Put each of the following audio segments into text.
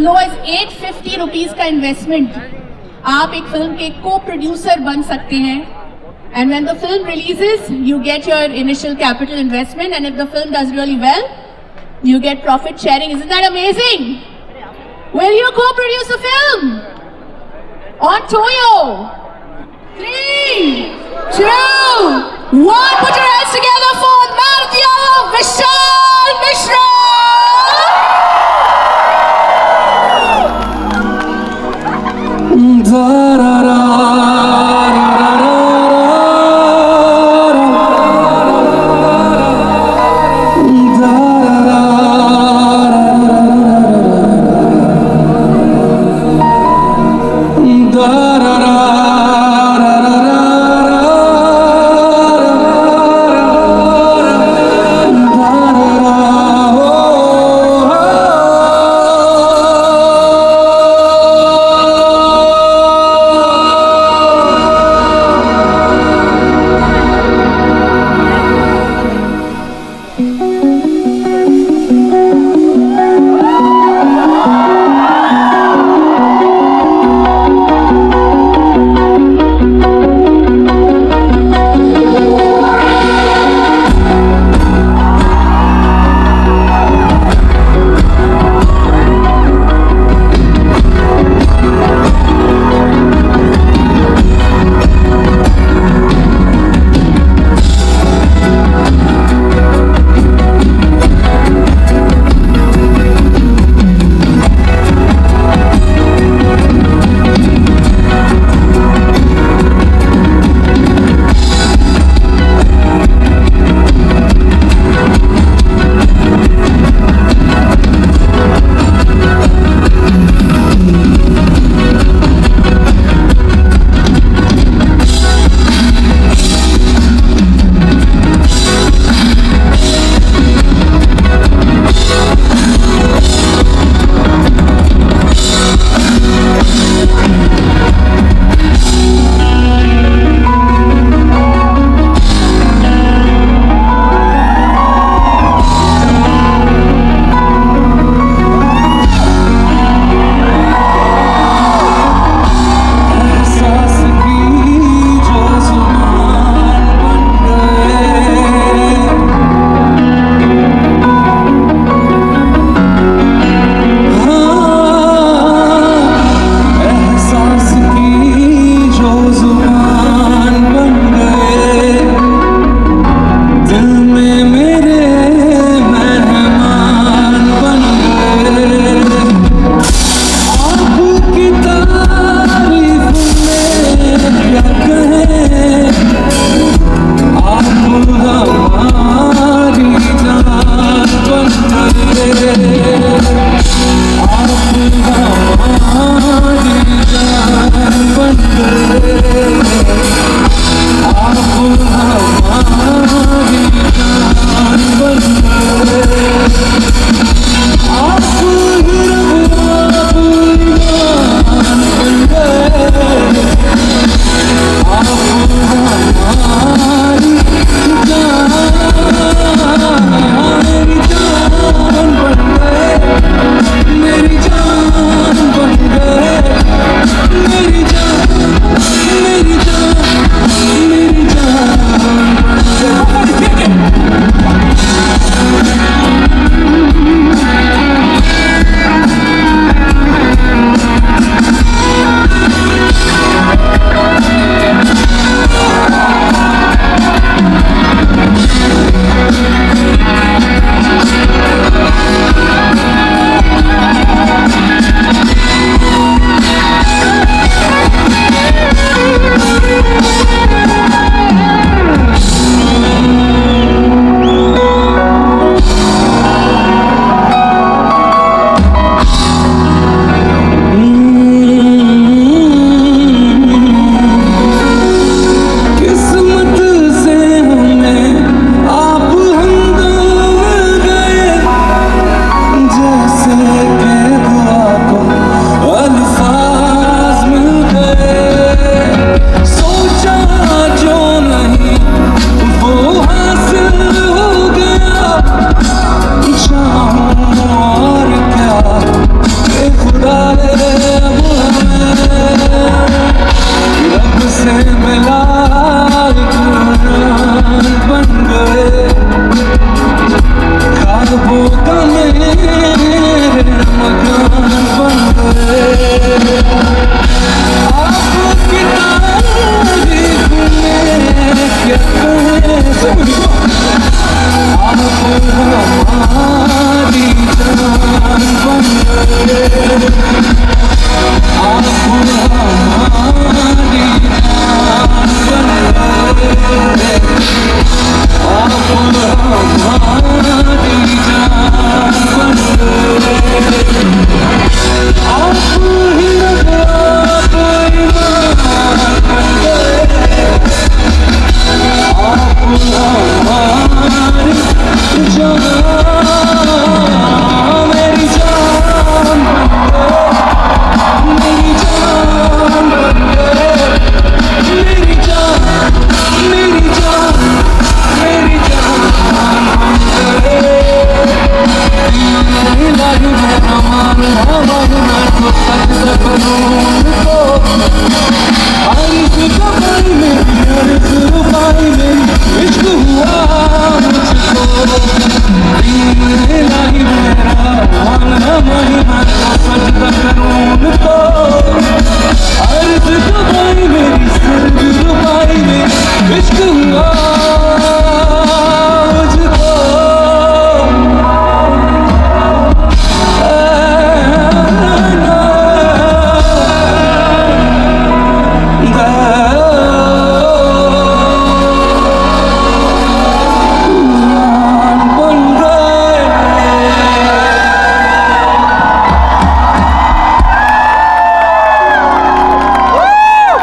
लो as 850 rupees का investment आप एक फिल्म के को प्रोड्यूसर बन सकते हैं. And when the film releases, you get your initial capital investment, and if the film does really well, you get profit sharing. Isn't that amazing? Will you co-produce a film? On Toyo. 3, 2, 1. Put your hands together for Madhya Vishal Mishra.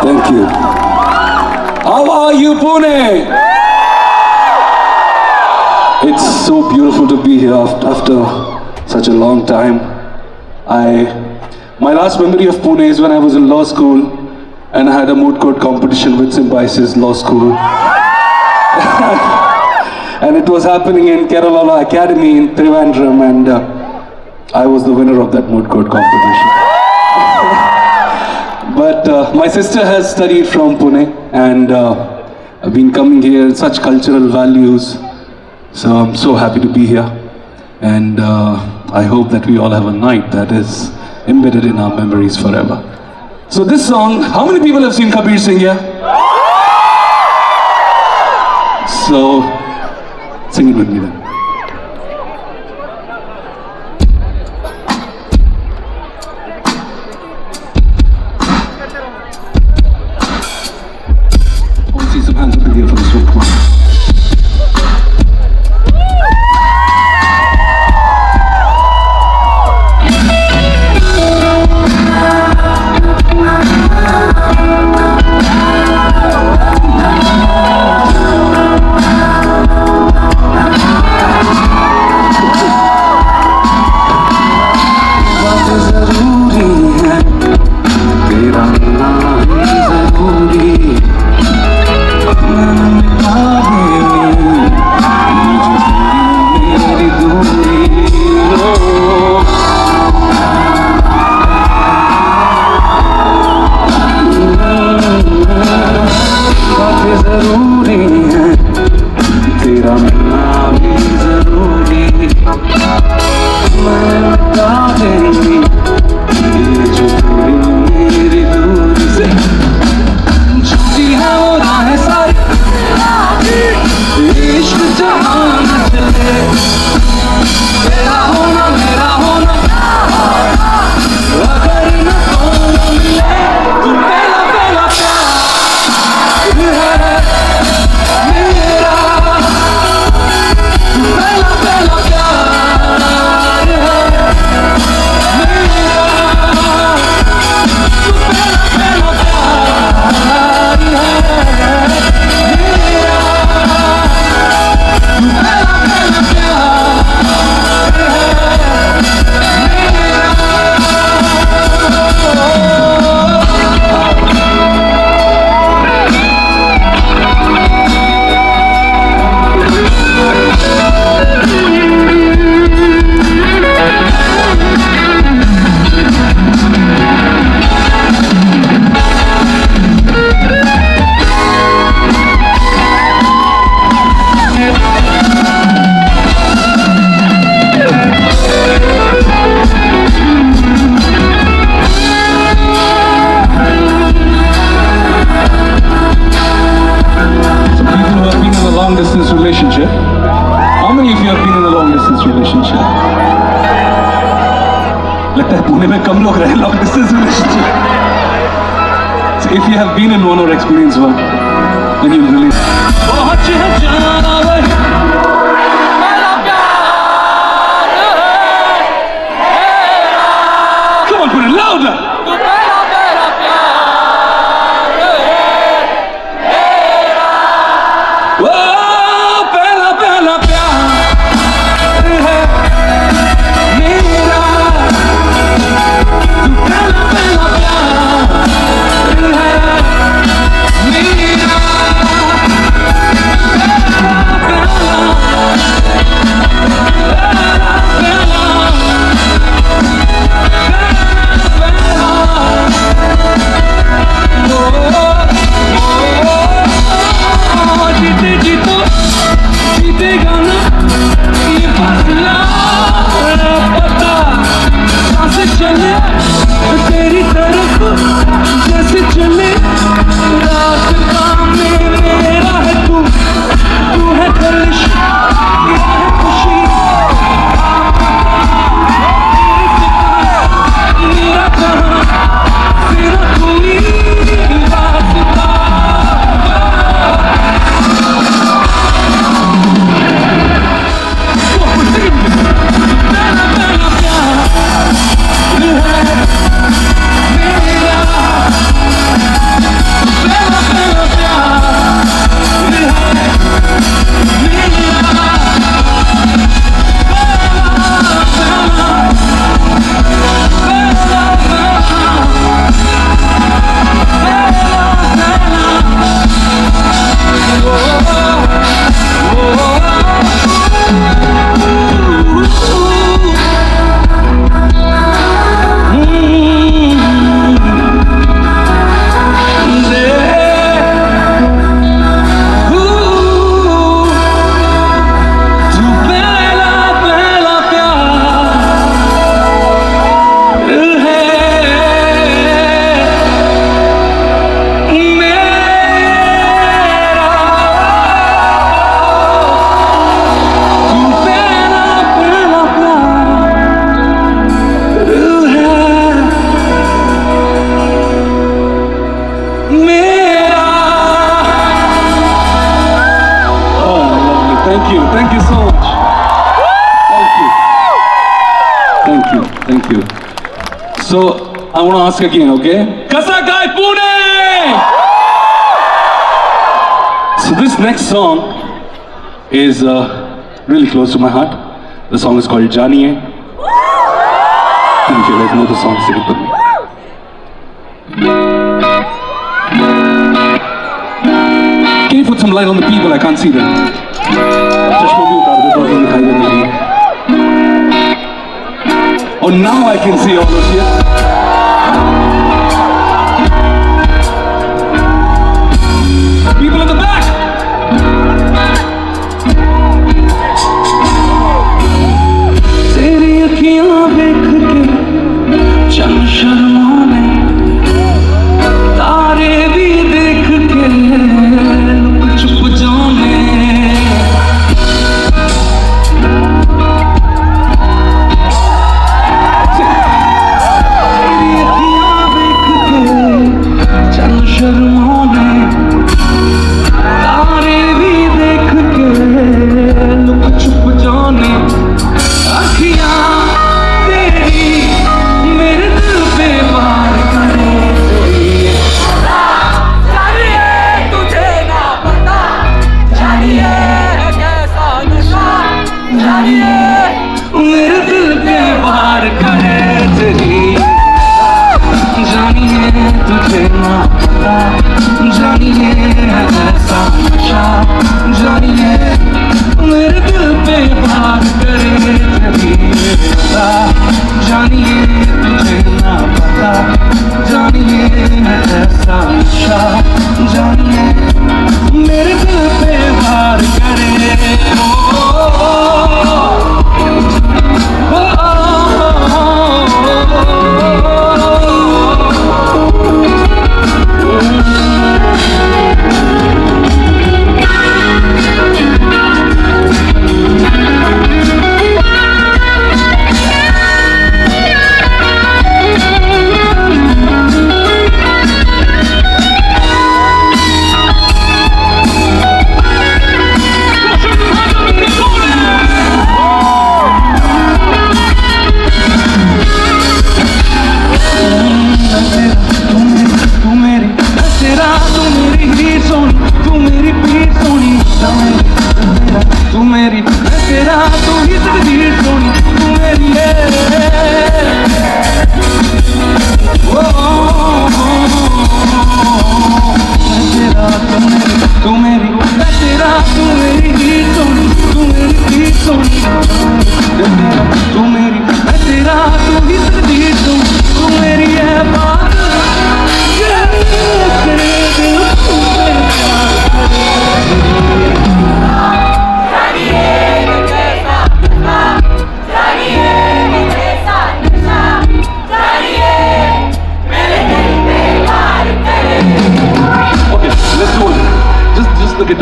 Thank you. How are you, Pune? It's so beautiful to be here after such a long time. My last memory of Pune is when I was in law school and I had a moot court competition with Symbiosis Law School. And it was happening in Kerala Law Academy in Trivandrum, and I was the winner of that moot court competition. But my sister has studied from Pune, and I've been coming here, such cultural values. So I'm so happy to be here, and I hope that we all have a night that is embedded in our memories forever. So this song, how many people have seen Kabir Singh here? So sing it with me then. See some hands up in here for this one, come on. लगता है पुणे में कम लोग रहे long distance relationship. So if you have been in one or experienced one, then you'll relate. बहुत जाना वही मेरा प्यार है. Come on, put it louder. तू मेरा प्यार है. वो पहला पहला प्यार है मेरा. तू पहला पहला प्यार है मेरा. तेरी तरफ जैसे चले रास्ता में मेरा है तू. तू है कलिश ये है खुशी मेरा कहाँ तेरा कोई रास्ता. Thank you so much. Thank you. So I want to ask again, okay? Kasa Kai Pune! So this next song is really close to my heart. The song is called Janiye. Thank you. Let's know the song. Sing it with me. Can you put some light on the people? I can't see them. चश्मा भी उतार दो तो दिखाई देने लगी. Oh, now I can see all of you. People in the back. तेरी अखियां देख के चंद शर्माने, तारे भी देख के लुक छुप जाने.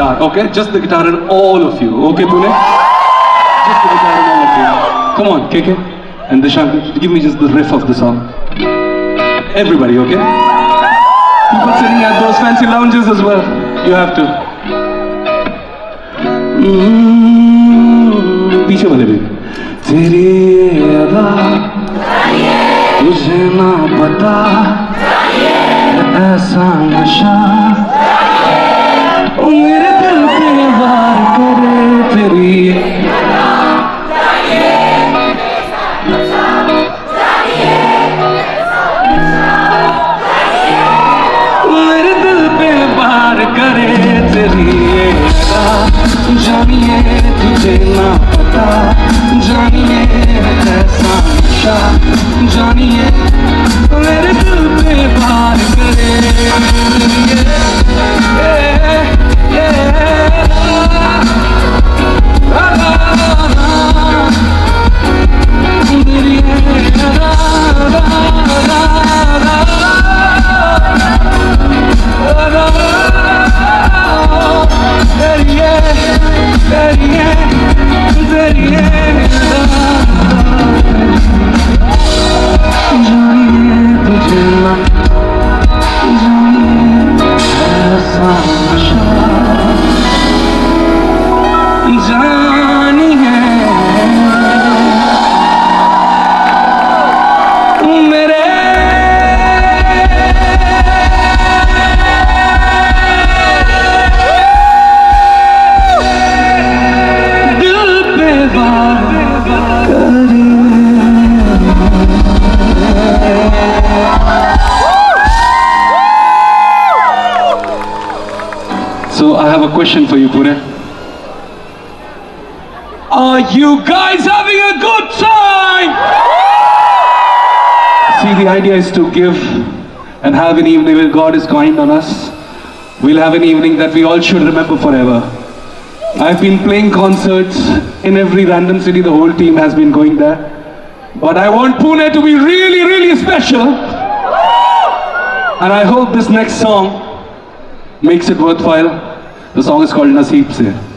guitar, okay? Just the guitar and all of you, okay, Pune? Just the guitar and all of you. Come on, KK and Dishank, give me just the riff of the song. Everybody, okay? People sitting at those fancy lounges as well. You have to. पीछे वाले भी. तेरी अदा तुझे ना पता ऐसा नशा मेरे दिल पे वार करे तेरी मेरे दिल पे वार करे तेरी जानिए तुझे ना पता जानिए ऐसा नशा जानिए मेरे दिल पे वार करे So I have a question for you, Pune. Are you guys having a good time? See, the idea is to give and have an evening where God is kind on us. We'll have an evening that we all should remember forever. I've been playing concerts in every random city, the whole team has been going there. But I want Pune to be really, really special. And I hope this next song makes it worthwhile. The song is called Naseeb Se.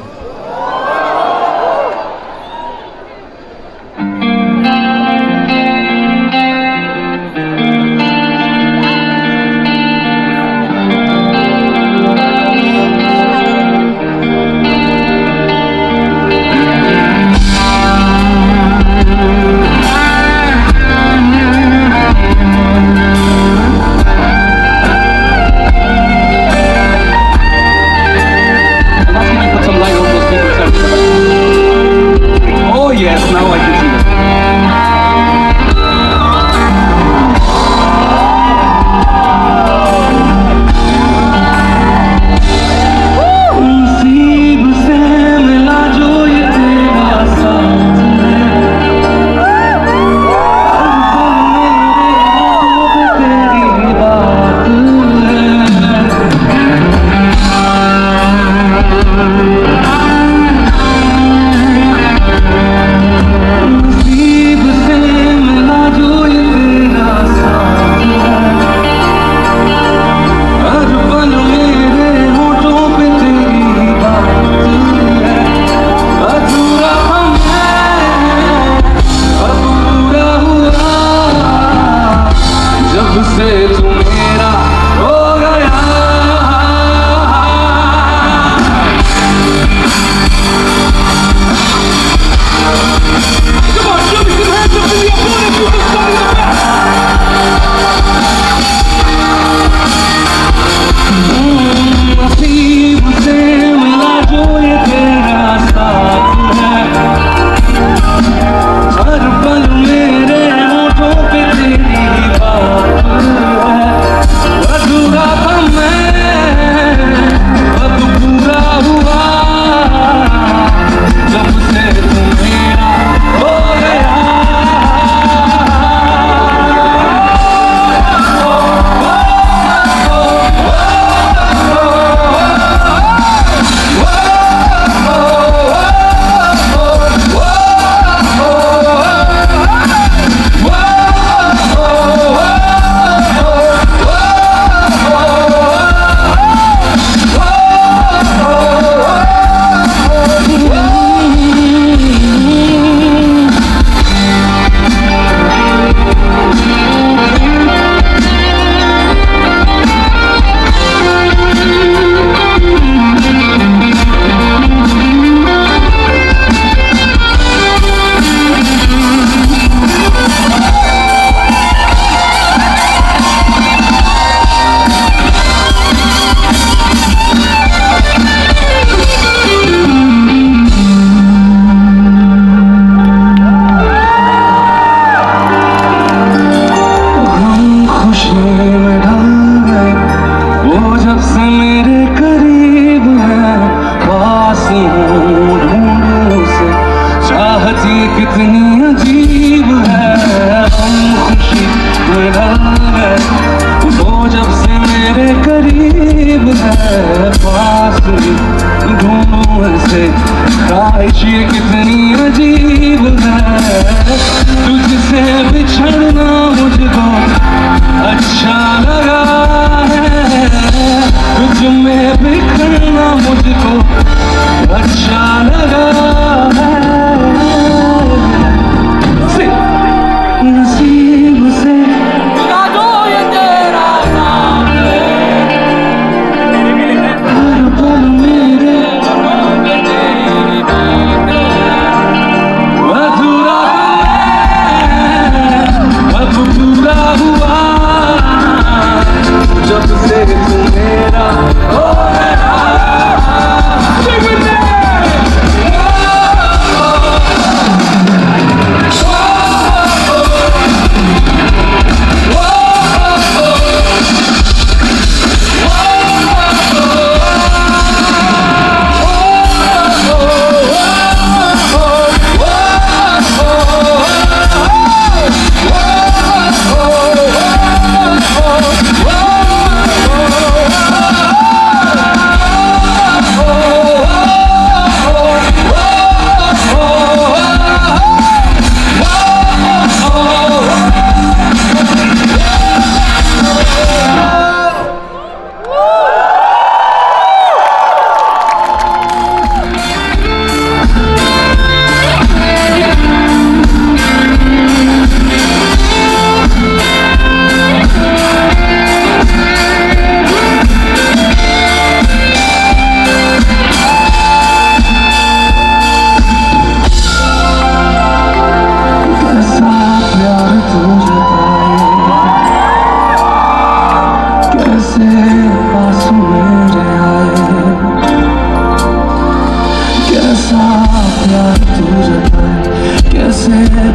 नसीब है पास दोनों से ख्वाहिश ये कितनी अजीब है तुझसे बिछड़ना मुझको अच्छा लगा है तुझ में बिखरना मुझको अच्छा लगा है नसीब से हर पल मेरे अधूरा अब पूरा हुआ जब से तू मेरा हो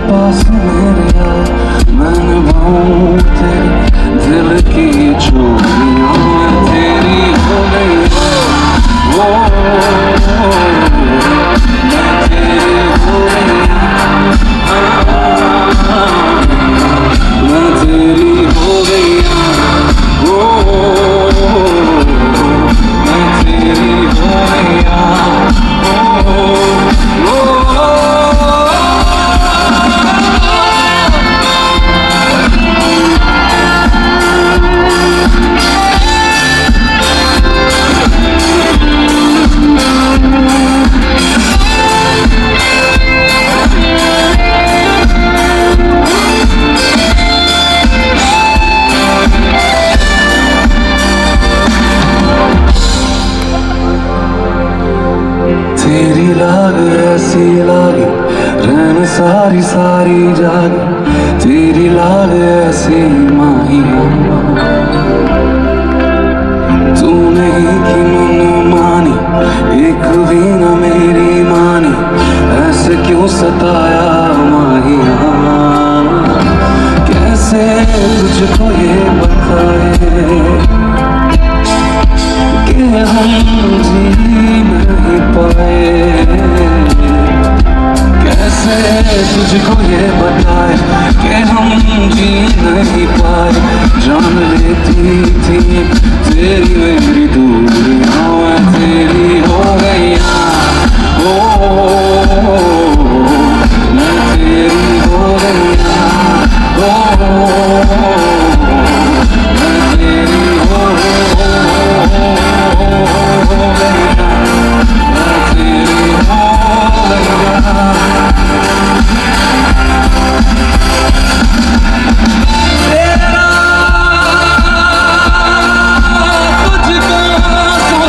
पास मेरे आए मैं निभाऊं तेरे दिल की चोरियां मैं तेरी हो गई वो मैं तेरी हो गई मैं तेरी हो गई वो मैं तेरी हो गई तेरी लाग ऐसी लागी रहन सारी सारी जागी तेरी लाग ऐसी माहिया तूने की मन मानी एक भी न मेरी मानी ऐसे क्यों सताया माहिया कैसे तुझको ये बताए कि हम जी नहीं पाए कैसे तुझको ये बताए कि हम जी नहीं पाए जान लेती थी तेरी मेरी दूरियां मैं तेरी हो गई ओ मैं तेरी हो गई ओ मैं तेरी हो तुझको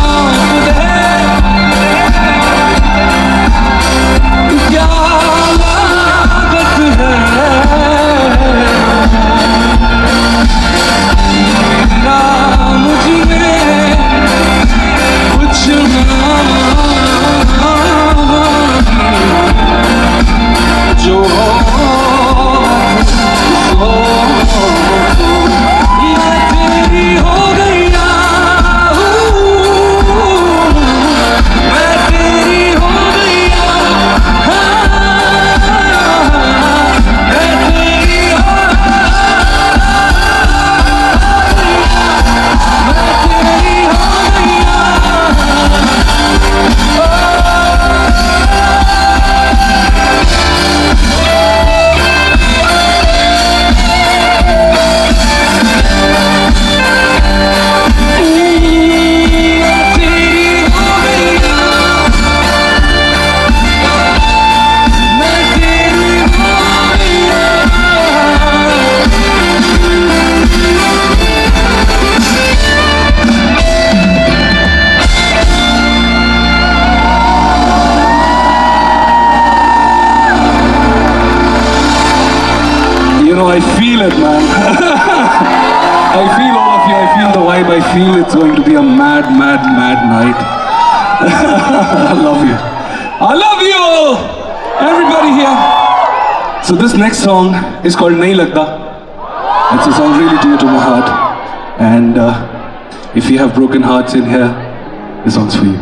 I feel all of you. I feel the vibe. I feel it's going to be a mad, mad, mad night. I love you. I love you, everybody here. So this next song is called Nahi Lagta. It's a song really dear to my heart. And if you have broken hearts in here, this song's for you.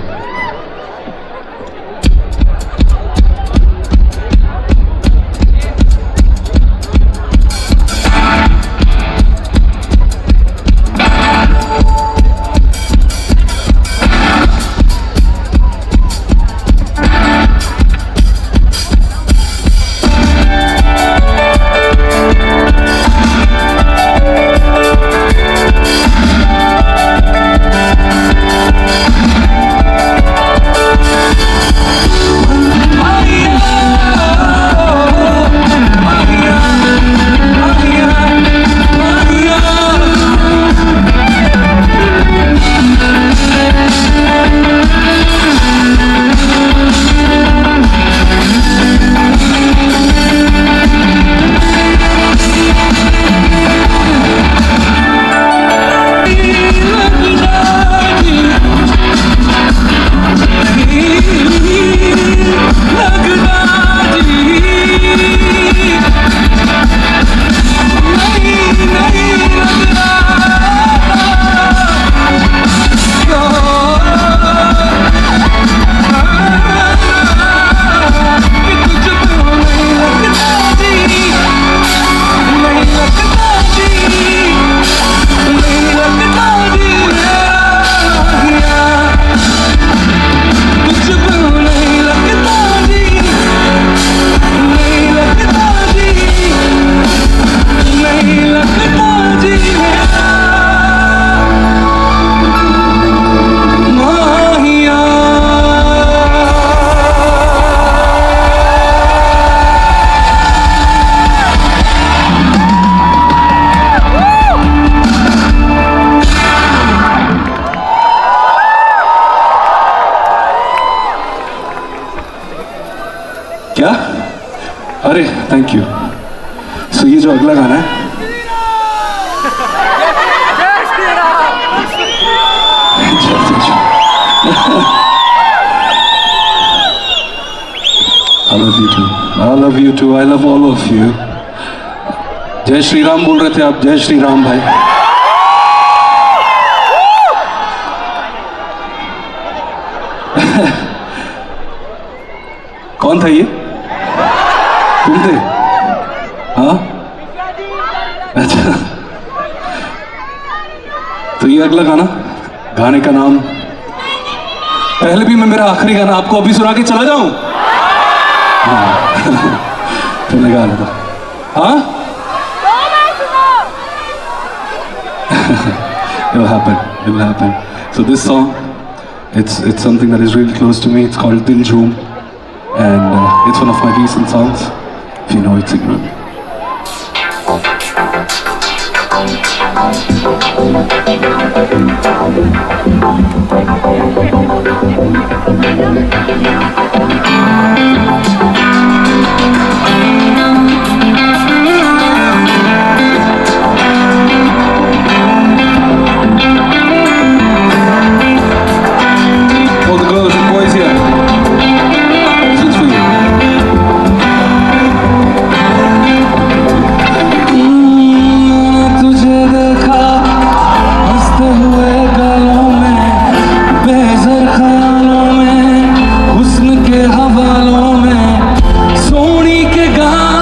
क्या? अरे thank you. सो ये जो अगला गाना है I love you too. I love you too. I love all of you. जय श्री राम बोल रहे थे आप. जय श्री राम भाई. कौन था ये? तुम थे? हाँ? अच्छा. तो ये अगला गाना, गाने का नाम पहले भी मैं मेरा आखिरी गाना आपको अभी सुना के चला जाऊं? हाँ. तो मैं गा लेता. हाँ? It will happen. It will happen. So this song, it's something that is really close to me. It's called Dil Jhoom, and it's one of my recent songs. If you know it, sing with me. All the girls and boys here, this is for you. तुझे देखा हंसते हुए गालों में, बेहज़र ख्यालों में, हुस्न के हवालों में, सोनी के गाने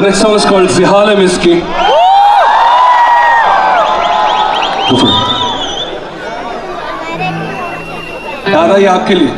The next song is called Zihale Miski. Go for it. दादा ये आपके लिए.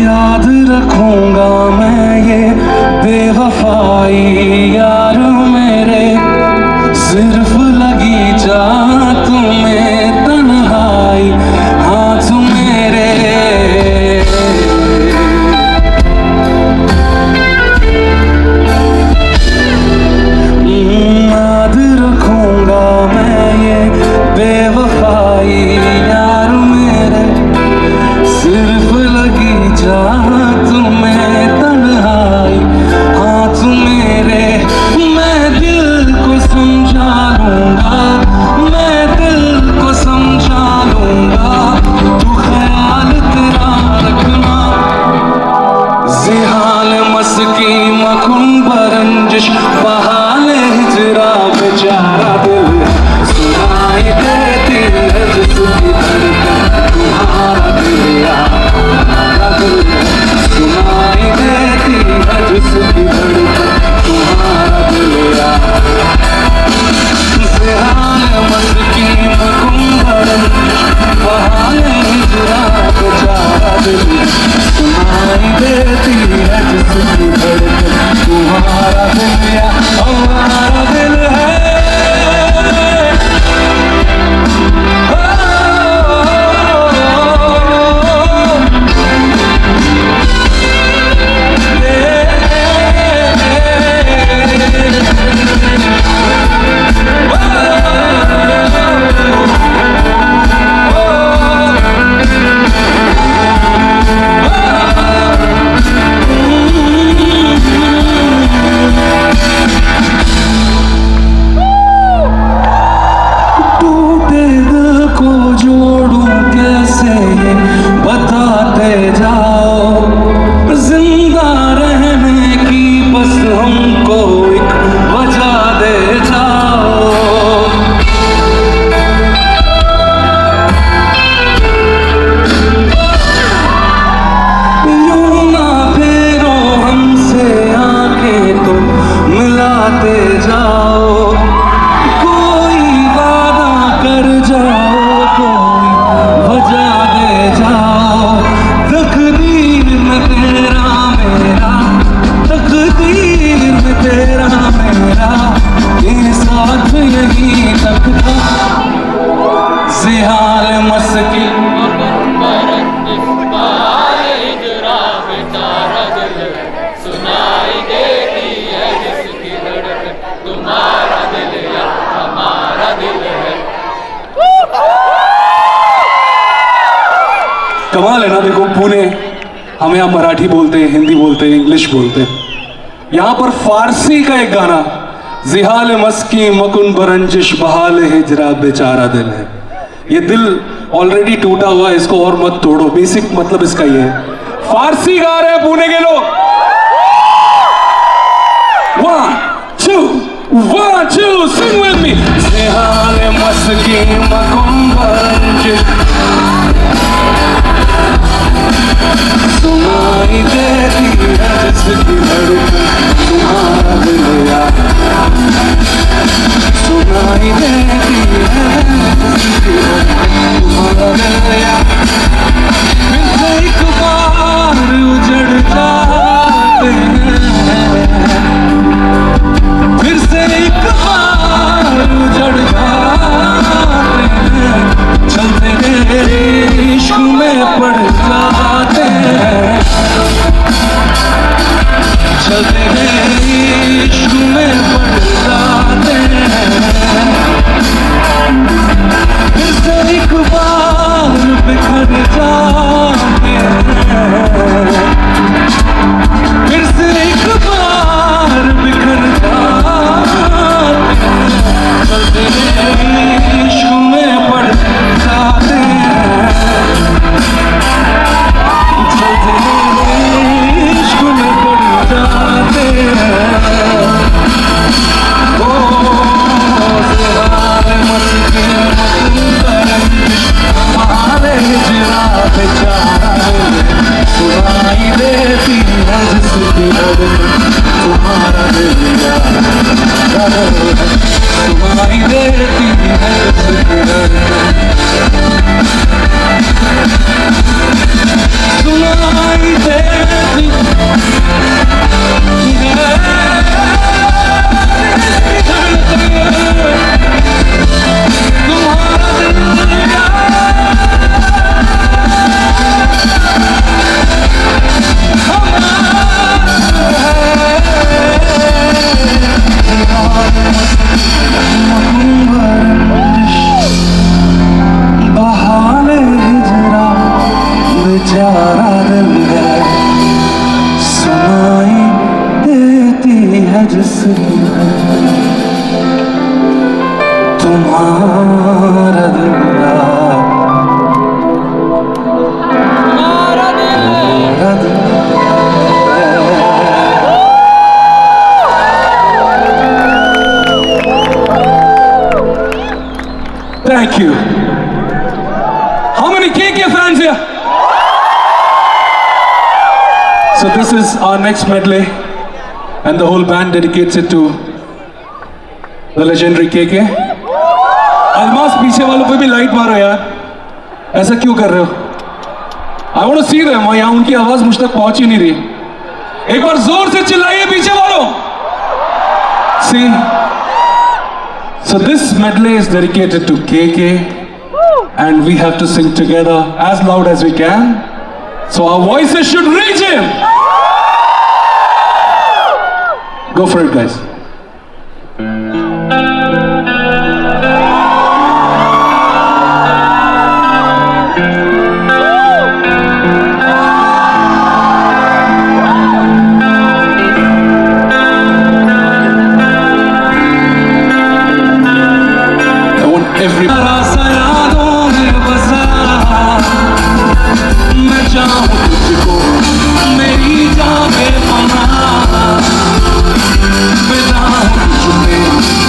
याद रखूंगा मैं ये बेवफाई यार मेरे, सिर्फ लगी जा तुम्हें तन्हाई हाथ मेरे. याद रखूंगा मैं ये बेवफाई यार मेरे, सिर्फ लगी जा तुम्हें तन्हाई हाथ मेरे. मैं दिल को समझा लूंगा, मैं दिल को समझा लूंगा, तू ख्याल तेरा रखना. जिहाल मस्की मखुन बरंजिश बहाल हिजरा बेचारा दिल सुनाई देती है जिसकी धड़कन तुम्हारा दिल सुनाई देती है जिसकी धड़कन तुम्हारा दिल. जिहाल मस्की मकुंबरन बहाल हिजरा बेचारा दिल सुनाई देती है जिसकी धड़कन तुम्हारा दिल हमारा दिल है. कमाल है ना. देखो पुणे, हम यहाँ मराठी बोलते हैं, हिंदी बोलते हैं, इंग्लिश बोलते हैं. यहाँ पर फारसी का एक गाना जिहाल मस्की मकुन बरंजिश बहाल हिजरा बेचारा दिल है. ये दिल ऑलरेडी टूटा हुआ है, इसको और मत तोड़ो. बेसिक मतलब इसका ये है. फारसी गा रहे हैं पुणे के लोग. 1 2 1 2 sing with me. जिहाल मस्की मकुन बरंजिश सुनाई देती है जिसकी धड़कन तुम्हारा दिल यार, सुनाई देती है जिसकी धड़कन तुम्हारा दिल यार। फिर से एक बार उजड़ जाते हैं, फिर से एक बार उजड़ जाते हैं, चलते तेरे इश्क में पड़ जाते हैं, चलते तेरे इश्क में पड़ जाते हैं। फिर से एक बार बिखर जाते हैं, फिर से एक बार बिखर जाते हैं, चलते इश्क में पड़ जाते हैं, चलते इश्क में पड़ जाते हैं। ओ सिवारे मच के हमारे हिजरा बेचारा सुनाई देती है जिसकी धड़कन तुम्हारा दिल यार, सुनाई देती है जिसकी धड़कन, सुनाई देती तुम्हारा दिल बहाने हिजरा बेचारा दिल है, सुनाई देती है जिसकी तुम्हारा दिल यार, तुम्हारा दिल। Thank you. How many KK fans here? So this is our next medley, and the whole band dedicates it to the legendary KK. Almas पीछे वालों पे भी लाइट मारो यार, ऐसा क्यों कर रहे हो? I want to see them. यहाँ उनकी आवाज मुझ तक पहुंच ही नहीं रही। एक बार जोर से चिल्लाइए पीछे वालों। See, so this medley is dedicated to KK, and we have to sing together as loud as we can, so our voices should reach him. Go for it, guys. मैं चाहूँ तुझको मेरी जान में पनाह, मैं चाहूँ तुझमें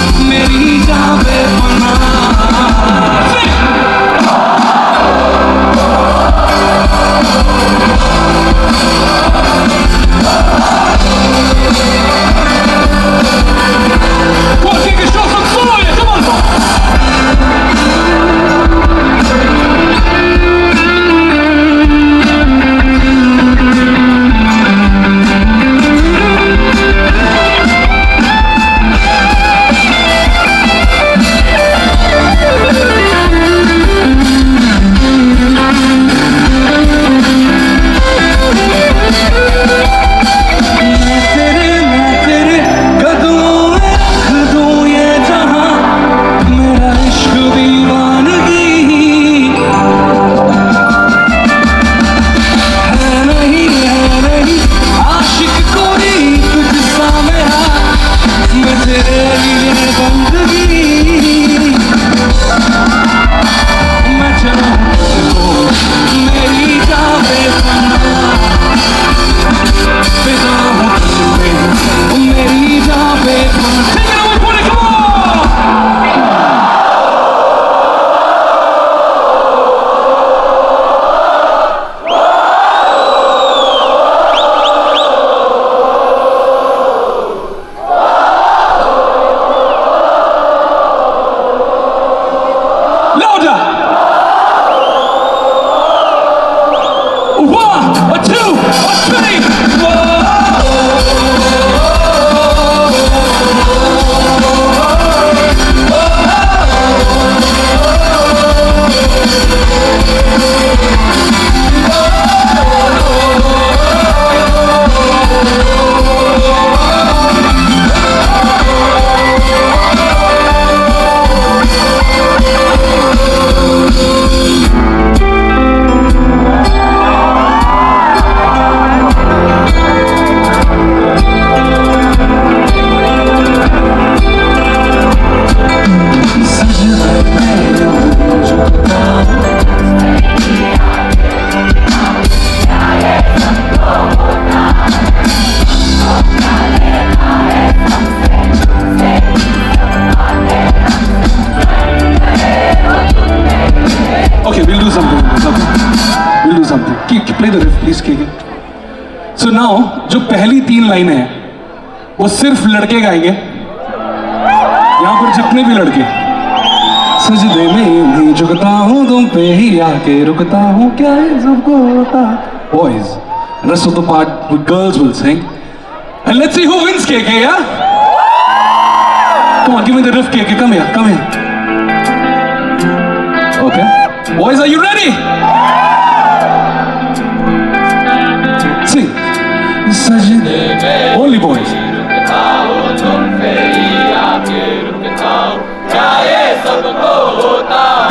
पहली 3 लाइनें हैं वो सिर्फ लड़के गाएंगे, यहां पर जितने भी लड़के। सजदे में यूं ही झुकता हूँ तुम पे ही आके रुकता हूँ, क्या है सबको होता। Boys, rest of the part the girls will sing, and let's see who wins. KK, yeah? Come on, give me the riff, KK. Come here, come here. Okay. Boys, are you ready? Sing. Sajde mein only boys.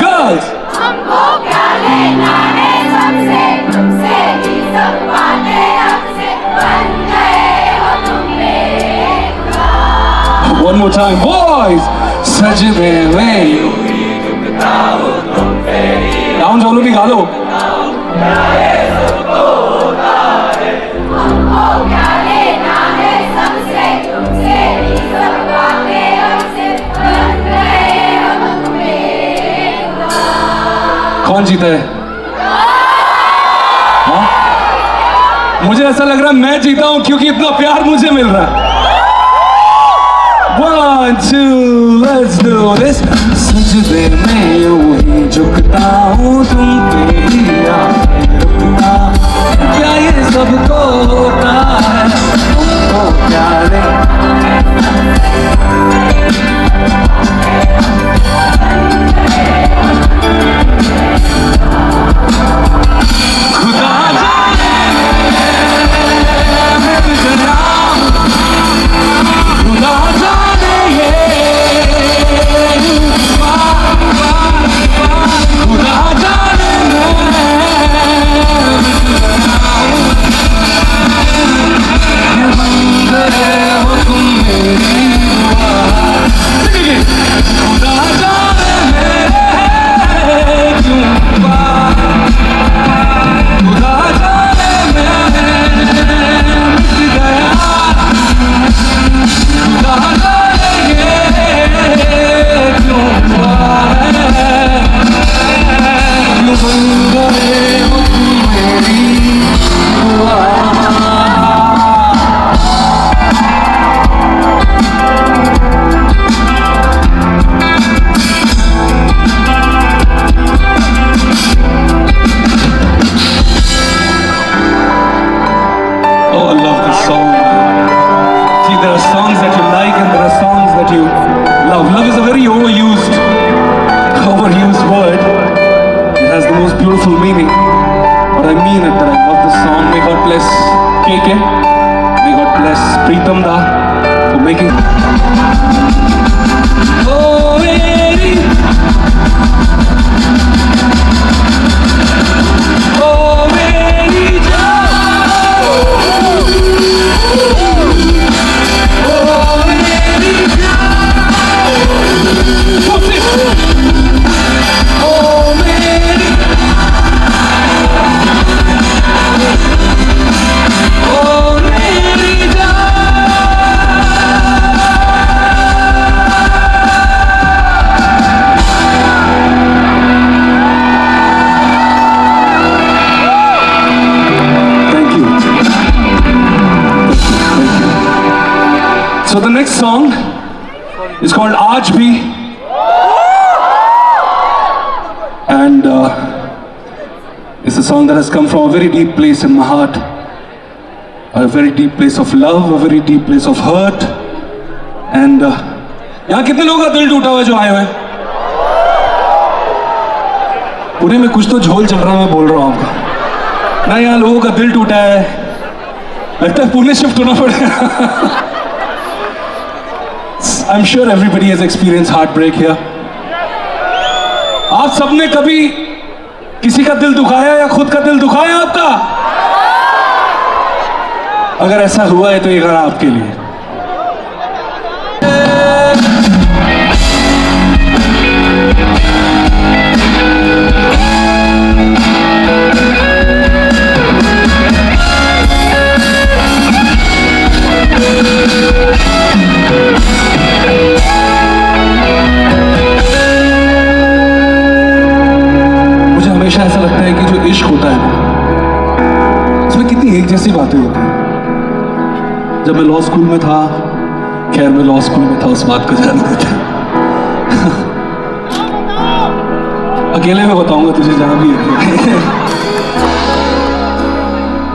Girls. हमको क्या लेना है सबसे, तुमसे ही सब बातें हमसे, बन गए हो तुम मेरे। One more time, boys. Sajde mein यूं ही झुकता हूँ तुम पे ही। Down वालों भी गा लो। हमको क्या लेना है सबसे, तुमसे ही सब बातें हमसे, बन गए हो तुम मेरे। कौन जीता है? हाँ? मुझे ऐसा लग रहा है मैं जीता हूं क्योंकि इतना प्यार मुझे मिल रहा है। 1, 2, let's do this. सजदे में यूं ही झुकता हूँ तुम पे ही आके रुकता, क्या ये सबको होता है, तुमको क्या ले। खुदा जाने मैं तुझे नाम, खुदा जाने ये खुदा जाने हो तुम मेरी दुआ, खुदा जाने क्यों खुदा जाने मिट गया, खुदा जाने ये क्यों हुआ है, क्यों बन गए हो तुम मेरी दुआ। Oh, I love this song. See, there are songs that you like and there are songs that you love. Love is a very overused word. It has the most beautiful meaning. But I mean it, that I love this song. May God bless KK. May God bless Pritam Da for making. Oh, Mary. Oh, Mary Jaan. Oh, Mary Jaan. What's it? Oh, Mary. Oh, Mary Jaan. Thank you. So the next song is called Aaj Bhi, and it's a song that has come from a very deep place in my heart, a very deep place of love, a very deep place of hurt, and यहाँ कितने लोगों का दिल टूटा हुआ है जो आए हुए हैं? पुणे में कुछ तो झोल चल रहा है, मैं बोल रहा हूँ आपको ना, यहाँ लोगों का दिल टूटा है, लगता है पुणे शिफ्ट होना पड़ेगा। I'm sure everybody has experienced heartbreak here. आप सबने कभी किसी का दिल दुखाया या खुद का दिल दुखाया आपका? अगर ऐसा हुआ है तो ये गाना आपके लिए। मुझे हमेशा ऐसा लगता है कि जो इश्क होता है ना, उसमें कितनी एक जैसी बातें होती हैं। जब मैं लॉ स्कूल में था, खैर मैं लॉ स्कूल में था उस बात को जान देते अकेले में बताऊंगा तुझे जहां भी है।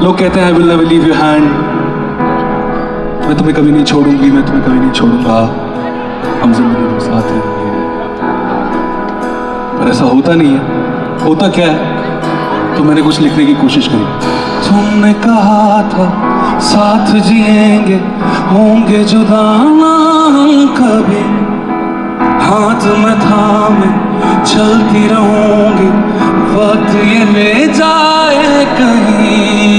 लोग कहते हैं I will never leave your hand, मैं तुम्हें कभी नहीं छोड़ूंगी, मैं तुम्हें कभी नहीं छोड़ूंगा, हम जिंदगी भर साथ रहेंगे। पर ऐसा होता नहीं है। होता क्या है? तो मैंने कुछ लिखने की कोशिश करी। तुमने कहा था साथ जिएंगे, होंगे जुदा ना हम कभी, हाथ में थामे चलती रहूंगी, वक्त ये ले जाए कहीं।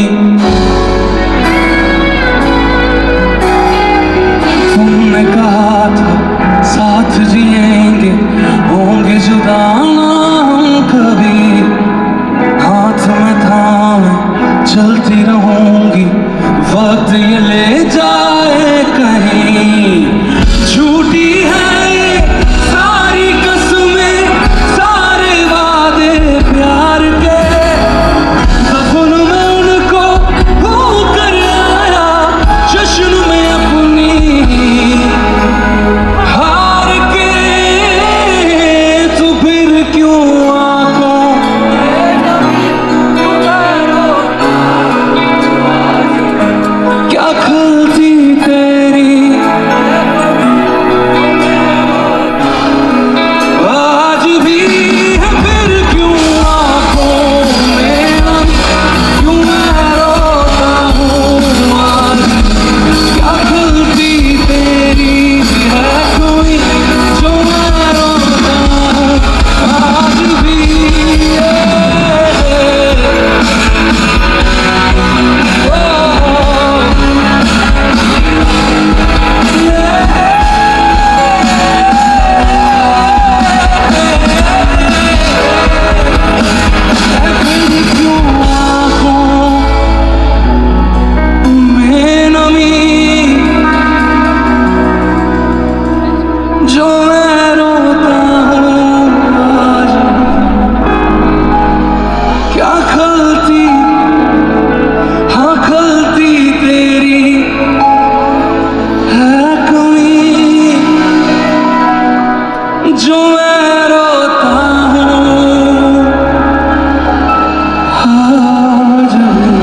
तुमने कहा था साथ जिएंगे, होंगे जुदा ना हम कभी, हाथ में थामे चलती रहूंगी, वक्त ये ले जाए कहीं। झूठी है ये सारी कसमें, सारे वादे प्यार के, दफन में उनको होकर आया, जश्न में अपनी हार के। तो फिर क्यों आंखों क्या खलती तेरी आज भी है, फिर क्यों आंखों में क्यों मैं रोता हूँ आज, क्या खलती तेरी है कोई जो मैं रोता हूँ आज भी। जो मैं रोता हूँ आज, क्या खलती, हाँ खलती तेरी है कमी, जो मैं रोता हूँ आज भी।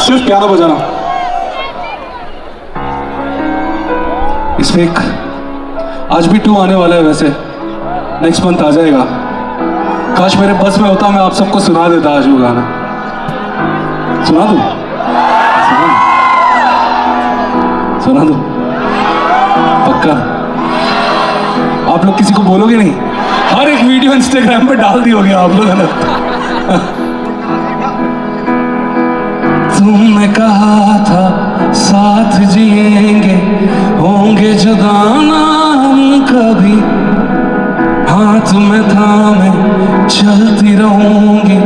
सिर्फ पियानो बजाना। इसमें एक आज भी 2 आने वाला है, वैसे नेक्स्ट मंथ आ जाएगा। काश मेरे बस में होता, मैं आप सबको सुना देता आज वो गाना। सुना दूं? सुना दूं? पक्का? आप लोग किसी को बोलोगे नहीं? हर एक वीडियो इंस्टाग्राम पे डाल दी होगी आप लोगों ने। तुमने कहा था साथ जिएंगे, होंगे जुदा ना हम कभी, हाथ में थामे चलती रहूंगी,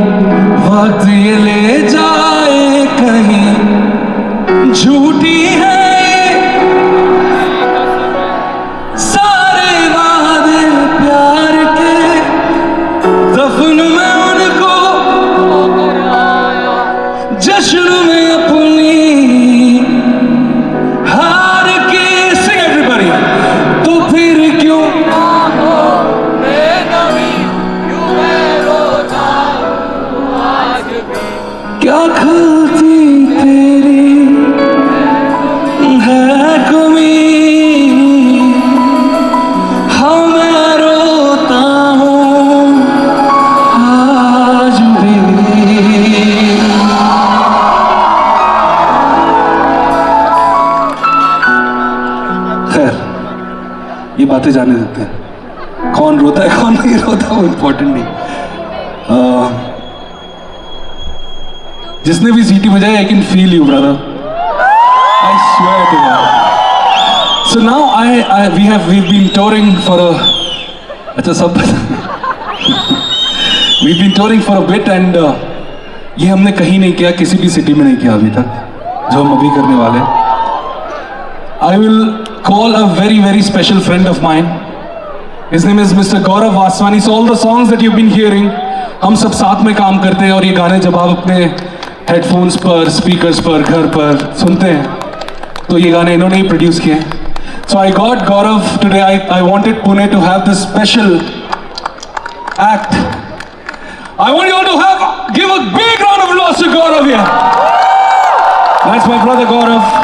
वक्त ये ले जाए कहीं। झूठी है ये सारे वादे प्यार के, दफन में उनको जश्न में अपनी हार के। Sing everybody। तो फिर क्यों क्या खलती तेरी है कमी, हाँ मैं रोता हूँ आज भी। खैर, ये बातें जाने देते हैं, कौन रोता है कौन नहीं रोता वो इम्पोर्टेंट नहीं। जिसने भी सीटी बजाई, I can feel you brother, I swear to god. So now we've been touring for a, अच्छा सब we've been touring for a bit and ये हमने कहीं नहीं किया, किसी भी सिटी में नहीं किया अभी तक, जो हम अभी करने वाले हैं। I will call a very, very special friend of mine. His name is Mr. Gaurav Vaswani. So all the songs that you've been hearing, हम सब साथ में काम करते हैं और ये गाने जब आप अपने हेडफोन्स पर, स्पीकर्स पर, घर पर सुनते हैं तो ये गाने इन्होंने ही प्रोड्यूस किए हैं. So I got Gaurav today. I wanted Pune to have this special act. I want you all to give a big round of applause to Gaurav here. That's my brother Gaurav.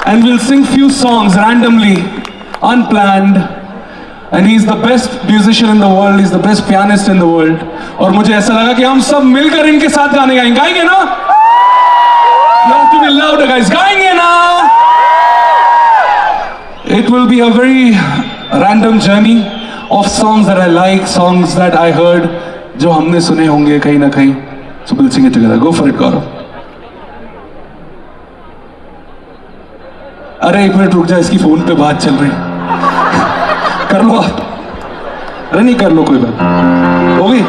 And we'll sing few songs randomly, unplanned. And he's the best musician in the world. He's the best pianist in the world. और मुझे ऐसा लगा कि हम सब मिलकर इनके साथ गाने गाएंगे ना? You have to be louder, guys. गाएंगे ना? It will be a very random journey of songs that I like, songs that I heard, जो हमने सुने होंगे कहीं ना कहीं. So we'll sing it together. Go for it, Gaurav. अरे एक मिनट रुक जा, इसकी फोन पे बात चल रही. कर लो आप. अरे नहीं कर लो, कोई बात हो गई.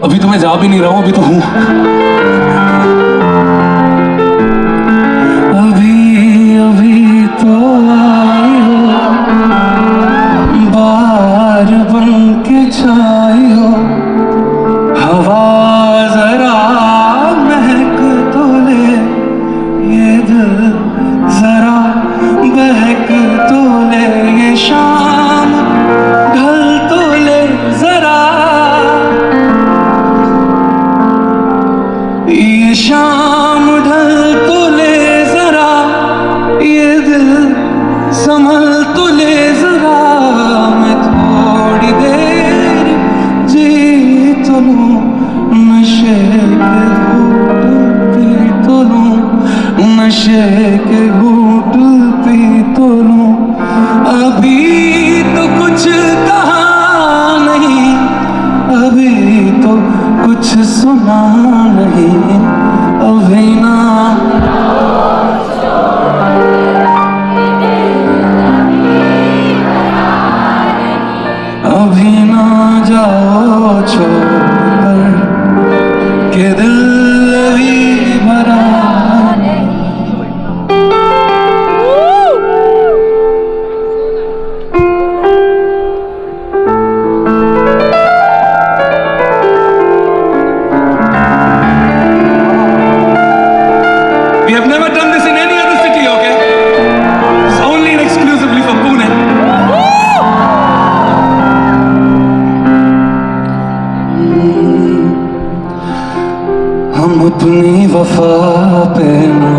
अभी तो मैं जा भी नहीं रहा हूं, अभी तो हूं. अभी अभी तो आई हो, बार बन के छाई हो, हवा जरा महक तो ले, ये दिल जरा बहक तो ले, ये शाम ढल तो ले जरा, ये शाम ढल तो ले जरा, ये दिल संभल तो ले जरा, मैं थोड़ी देर जी तो लूं, नशे के घूंट पी तो लूं, नशे के घूंट पी तो लूं. अभी तो कुछ कहा नहीं, अभी तो कुछ सुना नहीं, अभी ना अभी ना जाओ छोड़कर के दिल अभी भरा. We have never done this in any other city, okay? It's only and exclusively for Pune. हम अपनी वफा पे ना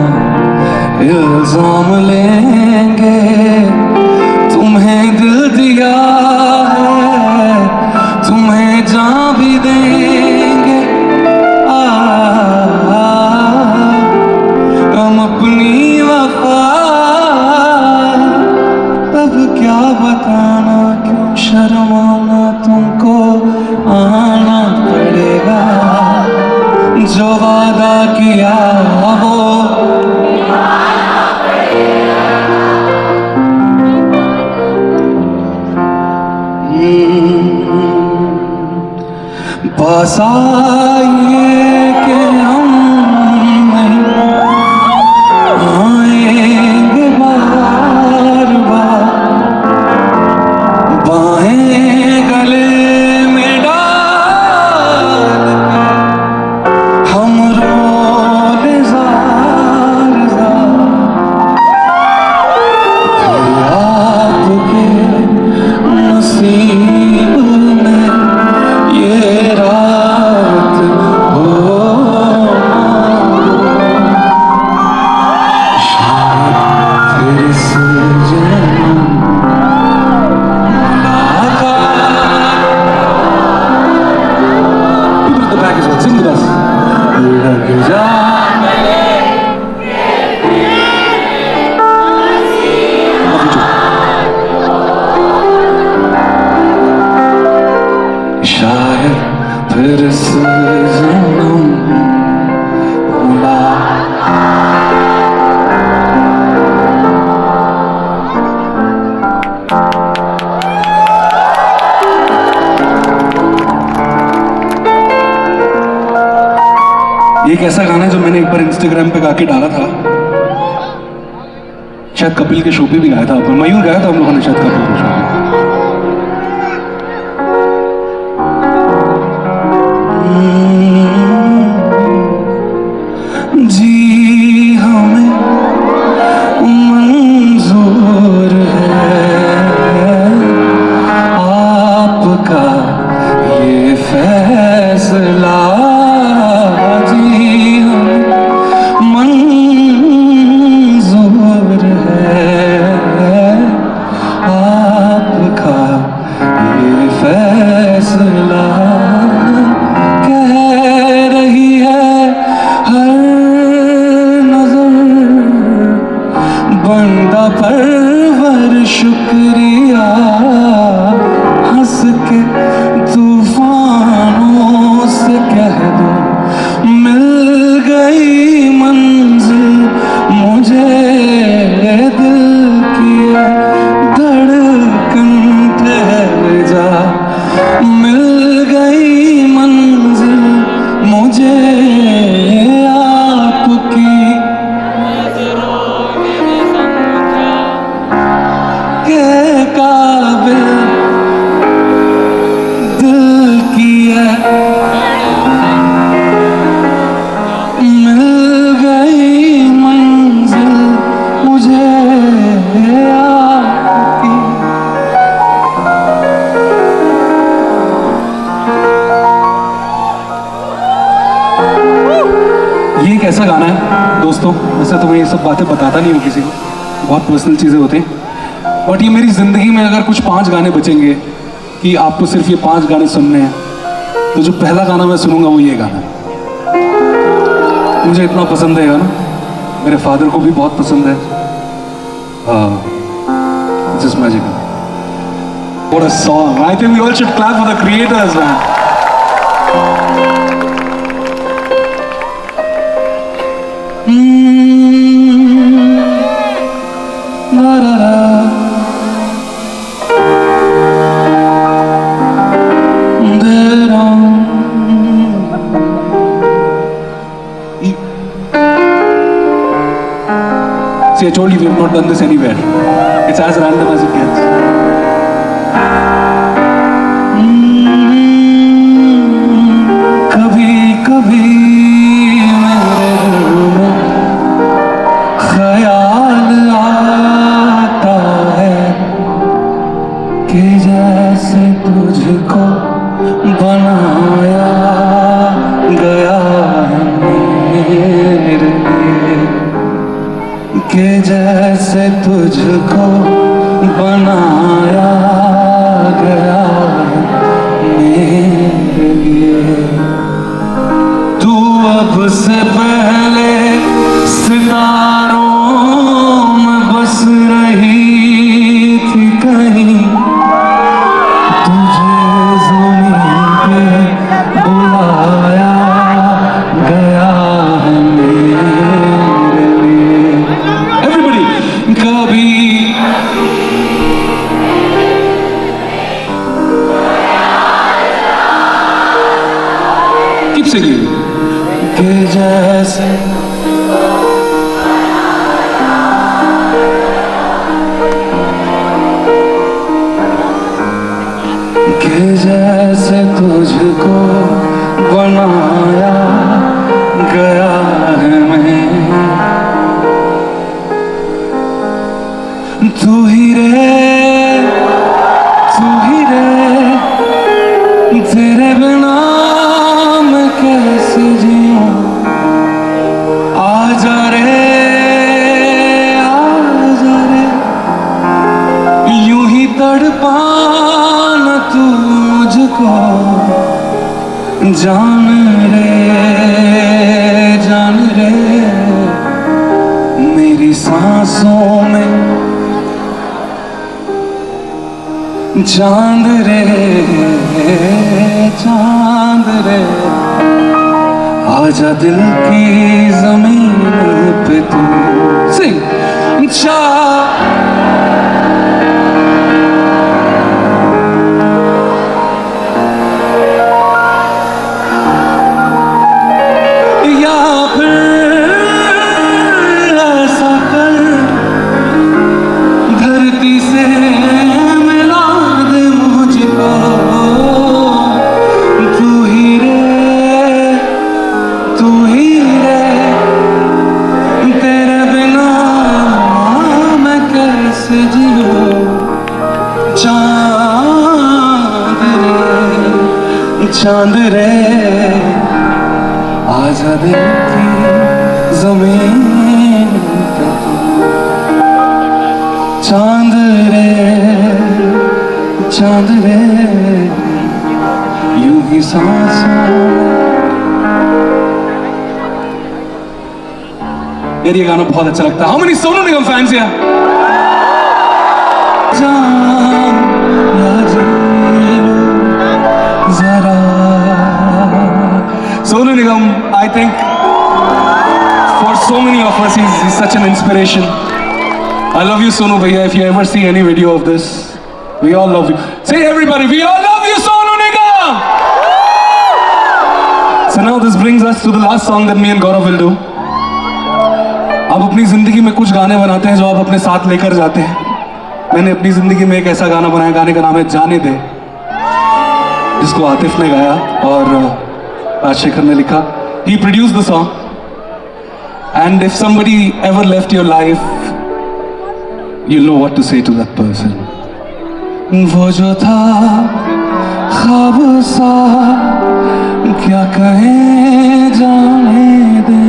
इल्जाम लेंगे, तुम्हें दिल दिया है, तुम्हें जान भी देंगे. हम अपनी वफा तब क्या बताना, क्यों शर्माना, तुमको आना पड़ेगा, जो वादा किया वो निभाना पड़ेगा. पास आइए कि हम नहीं आएंगे बार बार, बाहें गले में डाल के हम रोले ज़ार ज़ार, फिर आपके नसीब में ये रात हो एक ऐसा गाना है जो मैंने एक बार इंस्टाग्राम पे गा के डाला था, शायद कपिल के शो पे भी गाया था, अपन मयूर गाया था हम लोगों ने शायद कपिल के शो पे। जी हमें मंजूर है आपका ये फैसला, जी हमें मंजूर है आपका ये फैसला। कह रही है हर नजर बंदा परवर शुक्रिया, हंस के तूफानों से कह दो मिल गई मंजिल मुझे, दिल की धड़कन ठहर जा, मिल गई मंजिल मुझे आपकी के काबिल, दिल की है मिल गई मंजिल मुझे आपकी। ये एक ऐसा गाना है दोस्तों, वैसे तो मैं ये सब बातें बताता नहीं हूँ किसी को, बहुत पर्सनल चीज़ें होती हैं, बट ये मेरी ज़िंदगी में अगर कुछ 5 गाने बचेंगे कि आपको सिर्फ ये 5 गाने सुनने हैं, तो जो पहला गाना मैं सुनूंगा वो ये गाना है। मुझे इतना पसंद है गाना, मेरे फादर को भी बहुत पसंद है। Just magical. What a song. I think we all should clap for the creators, man. La la la. See, I told you we have not done this anywhere. It's as random as it gets. कभी कभी मेरे दिल में ख्याल आता है कि जैसे तुझको बनाया गया है मेरे लिए, कि जैसे तुझको बनाया गया मेरे लिए। तू अब से पहले सितारों में बस रही थी कहीं, तुझे ज़मीन पे बुलाया गया है मेरे लिए। Everybody, कभी keep singing. कि जैसे कि जैसे तुझको बनाया गया है मैं, तू ही रे तेरे बिना मैं कैसे जीऊं, आजा रे यूं ही तड़पाना तू मुझको, जान रे मेरी सांसों में चांद रे आजा दिल की जमीन पे तू। सिंग या चांद रे आजा दिल की जमीन पे तू। चांद रे यूं ही सांसों। यार ये गाना बहुत अच्छा लगता है। How many Sonu Nigam fans here? जान या जी लो जरा। Sonu Nigam, I think for so many of us he's such an inspiration. I love you Sonu bhaiya. If you ever see any video of this, we all love you. Say everybody, we all love you Sonu Nigam. So now this brings us to the last song that me and Gaurav will do. आप अपनी जिंदगी में कुछ गाने बनाते हैं जो आप अपने साथ लेकर जाते हैं। मैंने अपनी जिंदगी में एक ऐसा गाना बनाया, गाने का नाम है जाने दे, जिसको आतिफ ने गाया और राजशेखर ने लिखा। He produced the song. And if somebody ever left your life, you'll know what to say to that person. वो जो था ख्वाब सा क्या कहें जाने दे,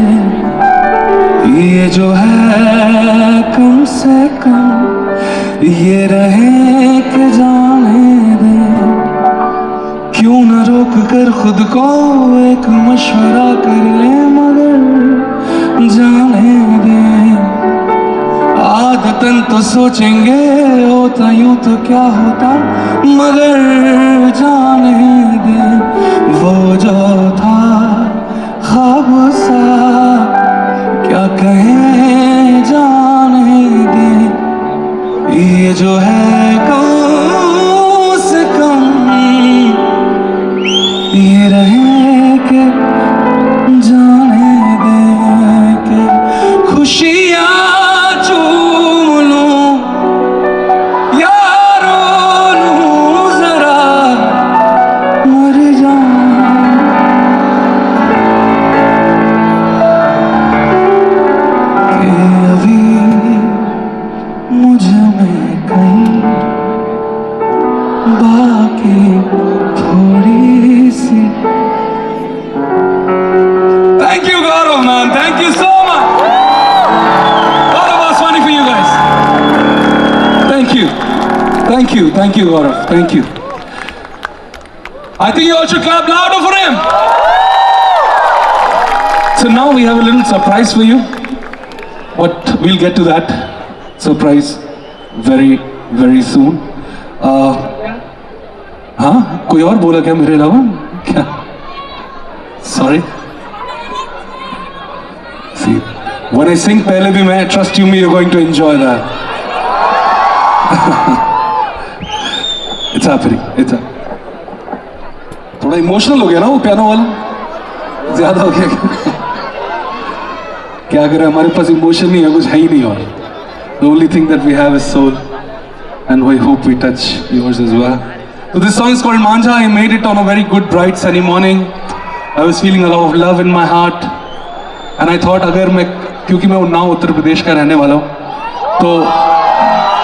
ये जो है कम से कम ये रहे कि जाने दे। क्यों न रोक कर खुद को एक मशवरा कर ले मगर जाने दे। आदतन तो सोचेंगे होता यूं तो क्या होता मगर जाने दे। वो जो था ख्वाब सा क्या कहें जाने दे, ये जो है कम से कम ये रहे के जाने दे के खुशियाँ चूम लूं या रो लूं जरा मर जाऊं। कि अभी मुझ में कहीं बाकी थोड़ी सी। Thank you Gaurav man, thank you so much. Gaurav was funny for you guys. Thank you Gaurav, thank you. I think you all should clap louder for him. So now we have a little surprise for you, but we'll get to that surprise very very soon. हाँ कोई और बोला क्या मेरे अलावा क्या? Sorry. See, when I sing पहले भी मैं trust you me you're going to enjoy that. It's happening. थोड़ा इमोशनल हो गया ना वो पियानो वाला, ज्यादा हो गया क्या करें, हमारे पास इमोशन नहीं है, कुछ है ही नहीं। और the only thing that we have is soul, and we hope we touch yours as well. So this song is called Manjha. I made it on a very good bright sunny morning. I was feeling a lot of love in my heart, and I thought अगर मैं, क्योंकि मैं उन्नाव उत्तर प्रदेश का रहने वाला हूँ, तो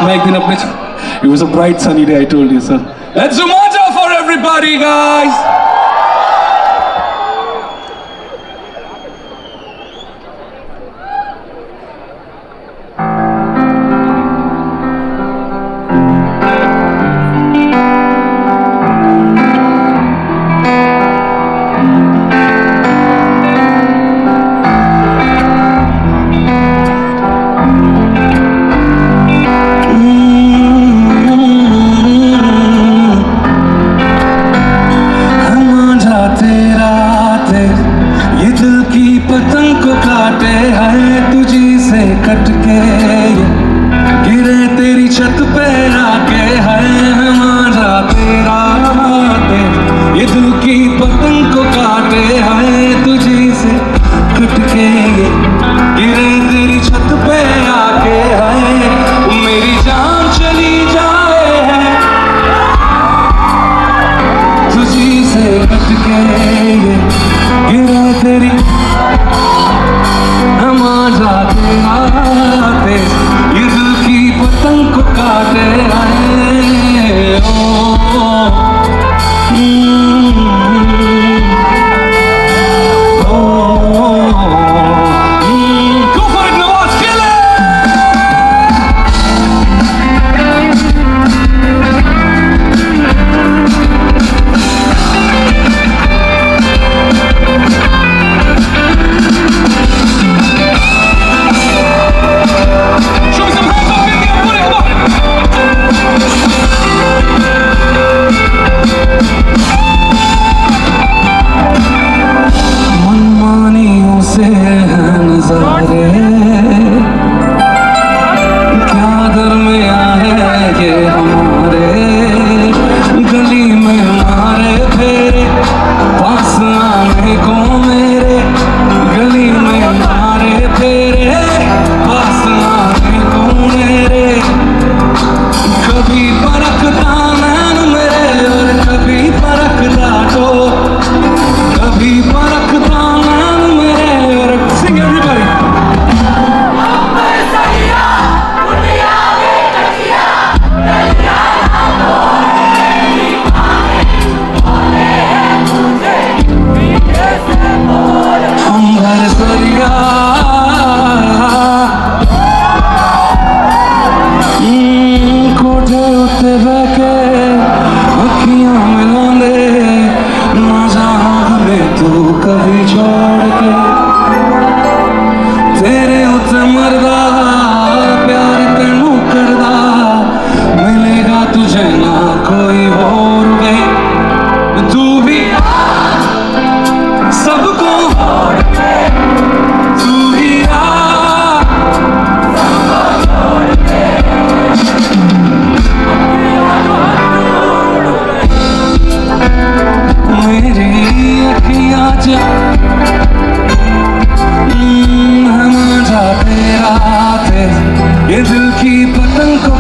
मैं एक दिन अपने, it was a bright sunny day I told you sir. Let's do Manjha for everybody guys.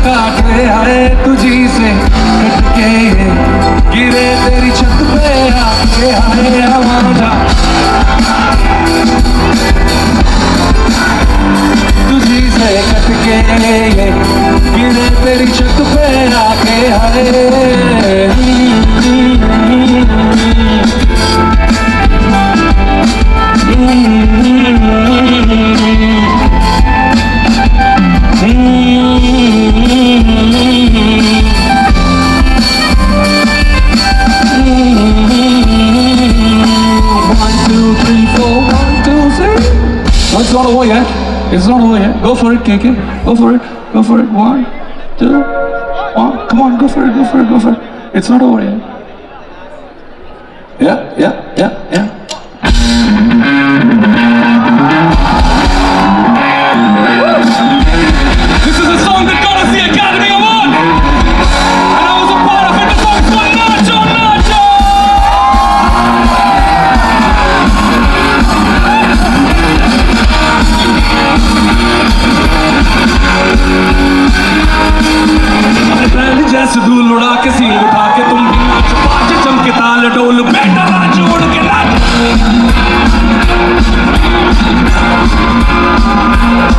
काटे आए तुझी से कटके गिरे तेरी छत पे आके आए आवाजा तुझी से कटके गिरे तेरी छत पे आके आए It's not over yet. It's not over yet. Go for it, KK. Go for it. Go for it. 1, 2, 1. Come on, go for it. Go for it. Go for it. It's not over yet. Yeah. This is a song that got us the Academy Award, and I was a part of it. The song's called Nacho Nacho. पहले जैसे धूल उड़ा के सींग उठा के तुम भी नाच पाँच चमके ताल ढोल बेटा नाच उड़ के नाच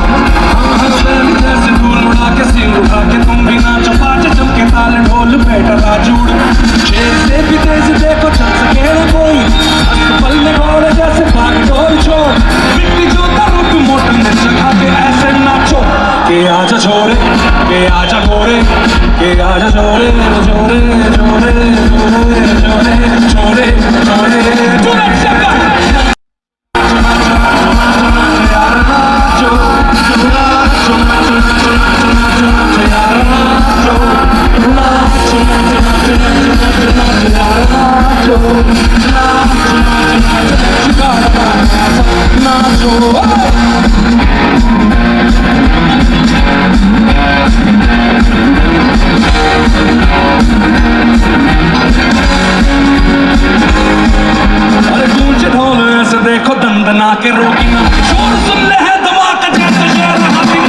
पहले जैसे धूल उड़ा के सींग उठा के तुम भी नाच पाँच चमके ताल ढोल बेटा नाच उड़ शेर से भी तेज देखो चल सके ना कोई अस्तबल में घोड़े जैसे भाग डोल छोड़ मिट्टी जो रुक मोटर ने चढ़ा के ऐसे नाचो के आजा छोरे के आजा गोरे के आजा छोरे छोरे छोरे छोरे छोरे छोरे छोरे अरे गूंजे ढोल ऐसे देखो दंदना के रोगी ना शोर सुन ले है धमाका जैसे शेर हाथी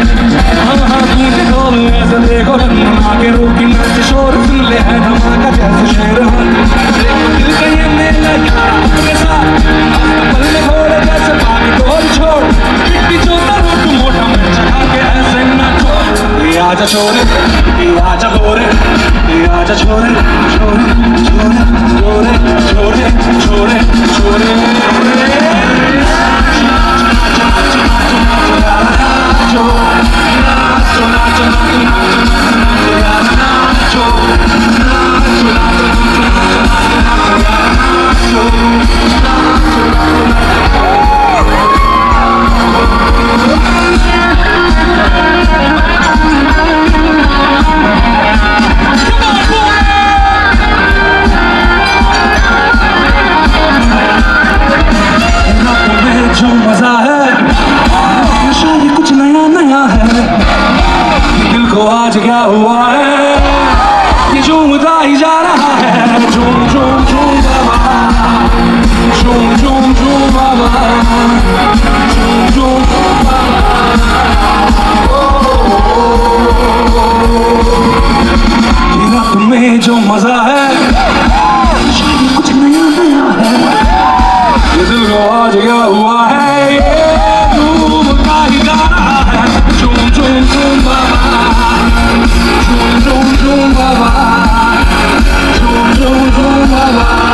गूंजे ढोल ऐसे देखो दंदना के रोगी ना शोर सुन ले है धमाका जैसे शेर हाथी दिल का ये मेला यार अपने साथ पल में घोड़े जैसे बाकी ढोल छोड़ मिट्टी चोता रोट मोटा में चढ़ा के ऐसे नाचो ये आजा छोरे ये आजा गोरे ये आजा छोरे छोरे छोरे छोरे छोरे छोरे छोरे जो मजा है नशा ये कुछ नया नया है दिल को आज क्या हुआ है ये झूमता ही जा रहा है झूम झूम झूम बाबा झूम झूम झूम बाबा झूम झूम रात में जो मजा है नशा ये कुछ नया नया है ये दिल को आज क्या हुआ है ये झूमता ही जा रहा है झूम झूम झूम बाबा झूम झूम झूम बाबा झूम झूम झूम बाबा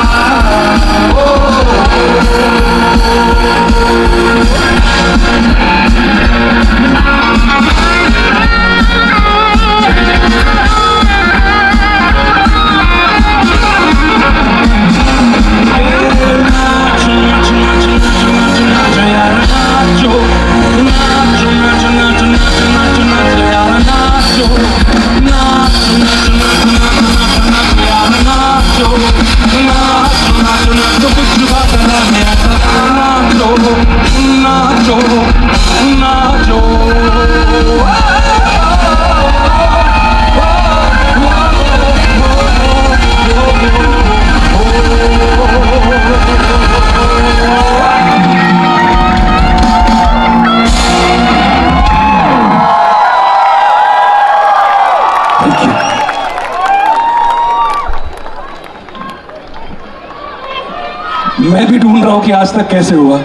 मैं भी ढूंढ रहा हूँ कि आज तक कैसे हुआ,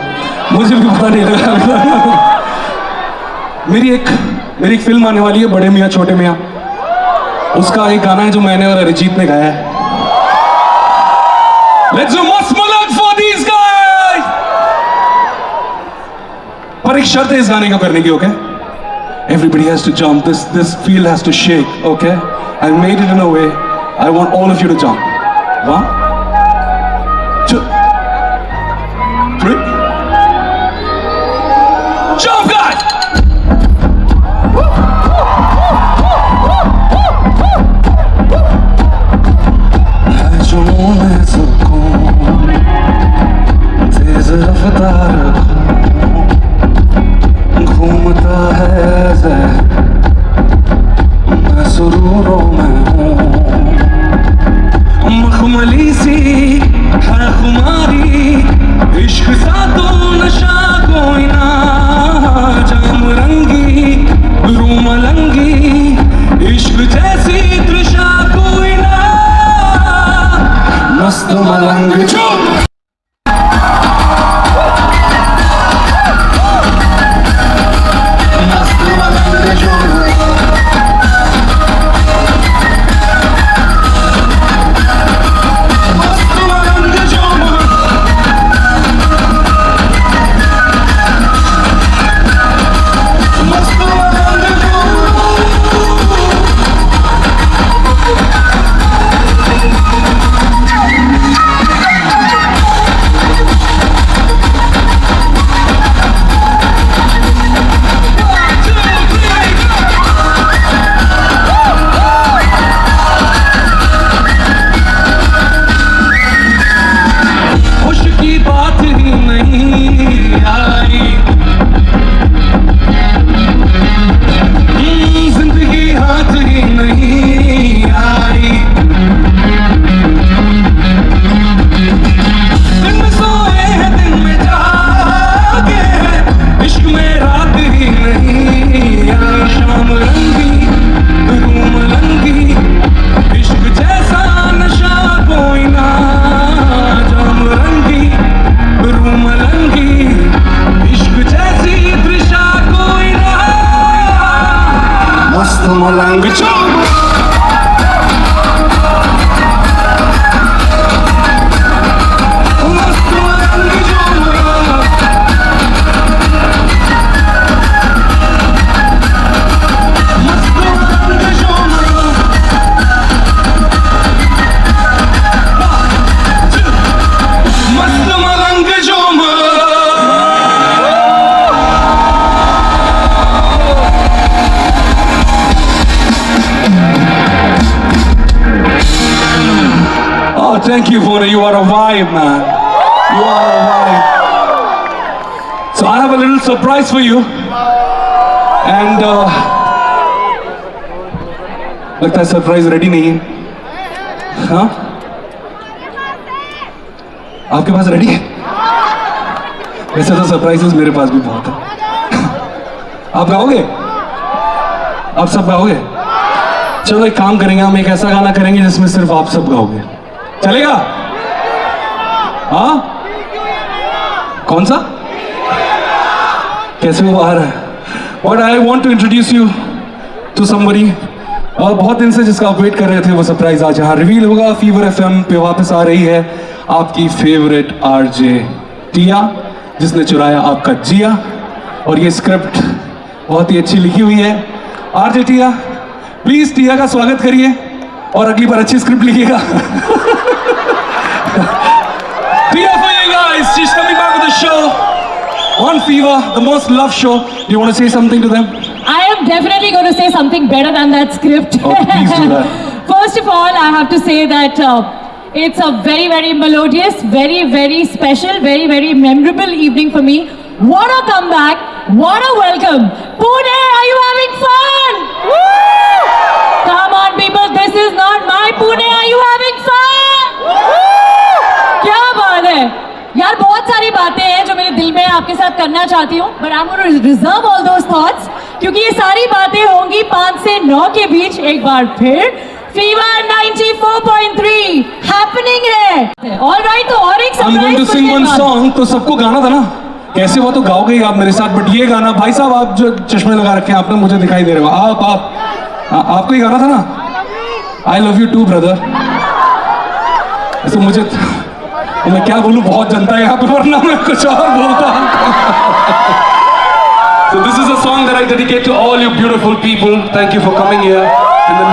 मुझे भी पता नहीं लगा। मेरी एक फिल्म आने वाली है, बड़े मियाँ छोटे मियाँ, उसका एक गाना है जो मैंने और अरिजीत ने गाया है। Let's do most mulak for these guys! पर एक शर्त है इस गाने को करने की, okay? Everybody has to jump. This field has to shake, okay? I made it in a way. I want all of you to jump. 1, 2, 3. Jump, guys! तेज रफ्तार घूमता है मैं सुरूरों में हूँ, मखमली सी है खुमारी, इश्क सा तो नशा कोई ना, जाम रंगी रूम लंगी, इश्क जैसी तृषा कोई ना, मस्त मलंग जो Thank you, Pune. You are a vibe, man. You are a vibe. So I have a little surprise for you. And लगता है सरप्राइज रेडी नहीं है, हाँ? आपके पास रेडी है? वैसे तो सरप्राइजेस मेरे पास भी बहुत है। आप गाओगे? आप सब गाओगे? चलो एक काम करेंगे, हम एक ऐसा गाना करेंगे जिसमें सिर्फ आप सब गाओगे, चलेगा? हाँ? कौन सा? कैसे वो बाहर है? But I want to introduce you to somebody बहुत दिन से जिसका आप वेट कर रहे थे, वो सरप्राइज आज यहाँ रिवील होगा। फीवर एफएम पे वापस आ रही है आपकी फेवरेट आरजे टिया, जिसने चुराया आपका जिया, और ये स्क्रिप्ट बहुत ही अच्छी लिखी हुई है। आरजे टिया, प्लीज टिया का स्वागत करिए और अगली बार अच्छी स्क्रिप्ट लिखिएगा। Tia for you guys, she's coming back with the show on Fever, the most loved show. Do you want to say something to them? I am definitely going to say something better than that script. Oh, please do that. First of all, I have to say that it's a very, very melodious, very, very special, very, very memorable evening for me. What a comeback! What a welcome! Pune, are you having fun? Woo! Come on, people, this is not my Pune. Are you having fun? Woo! क्या बात है यार, बहुत सारी बातें हैं जो मेरे दिल में आपके साथ करना चाहती हूँ, but I'm going to reserve all those thoughts, क्योंकि ये सारी बातें होंगी 5 से 9 के बीच। एक बार फिर Fever 94.3 happening here. All right, तो और एक I'm going to surprise sing one बनेगा। song. तो सबको गाना था ना, कैसे वो तो गाओगे ही आप मेरे साथ, बट ये गाना भाई साहब आप जो चश्मे लगा रखे हैं आपने, मुझे दिखाई दे रहे हो आपको ही गाना था ना, I love you too brother. ऐसे मुझे मैं क्या बोलूं, बहुत जनता है यहाँ पे, वरना मैं कुछ और बोलता। So this is a song that I dedicate to all you beautiful people. Thank you for coming here, and then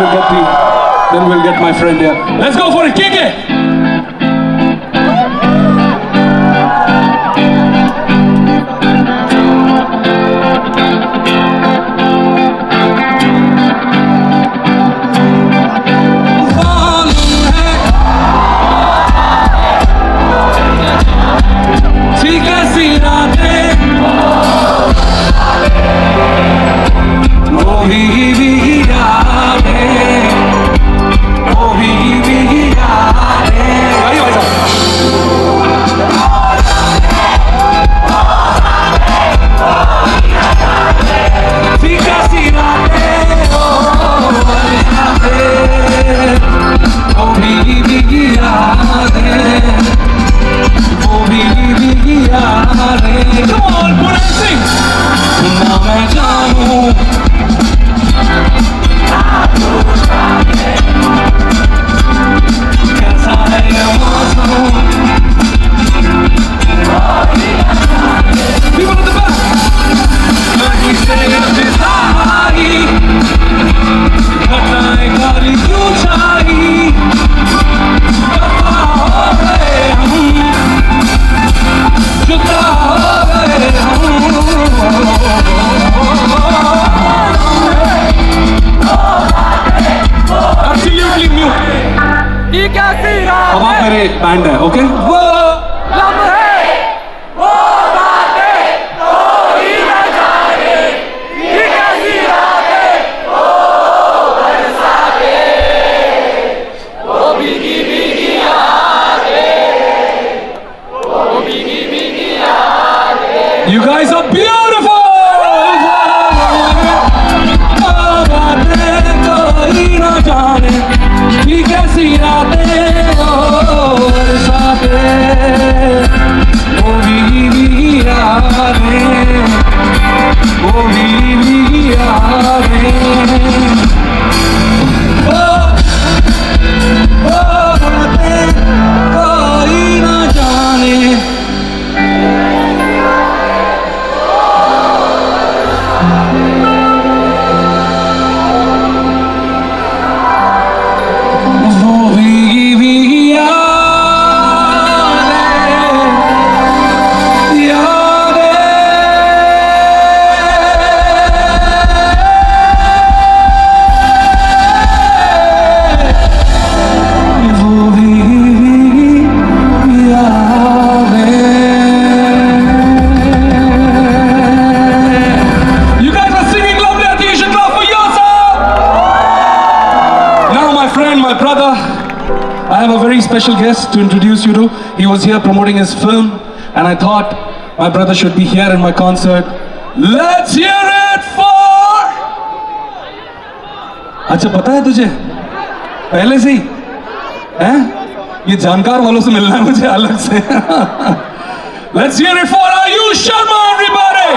we'll get my friend here. Let's go for it, kick it. अब आप मेरे band है, okay? You guys are beautiful! I have a very special guest to introduce you to. He was here promoting his film, and I thought my brother should be here in my concert. Let's hear it for... अच्छा पता है तुझे पहले से ही हैं? ये जानकार वालों से मिलना है मुझे अलग से. Let's hear it for Ayush Sharma, everybody.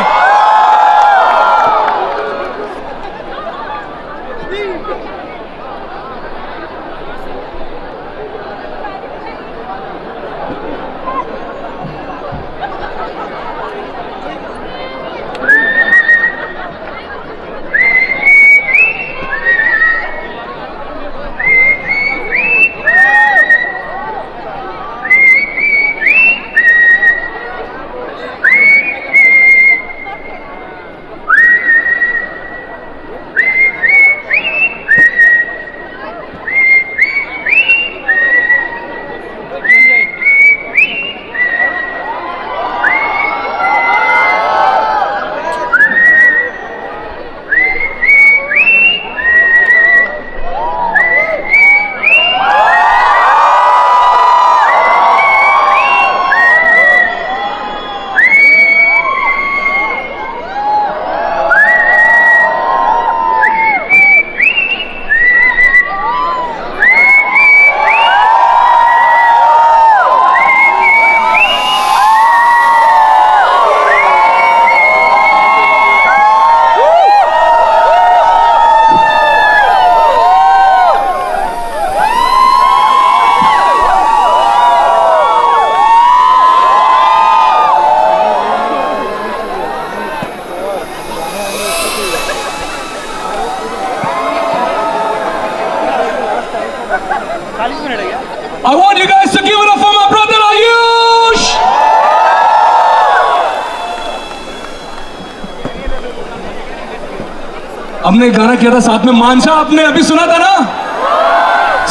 हमने एक गाना किया था साथ में, मानसा आपने अभी सुना था ना?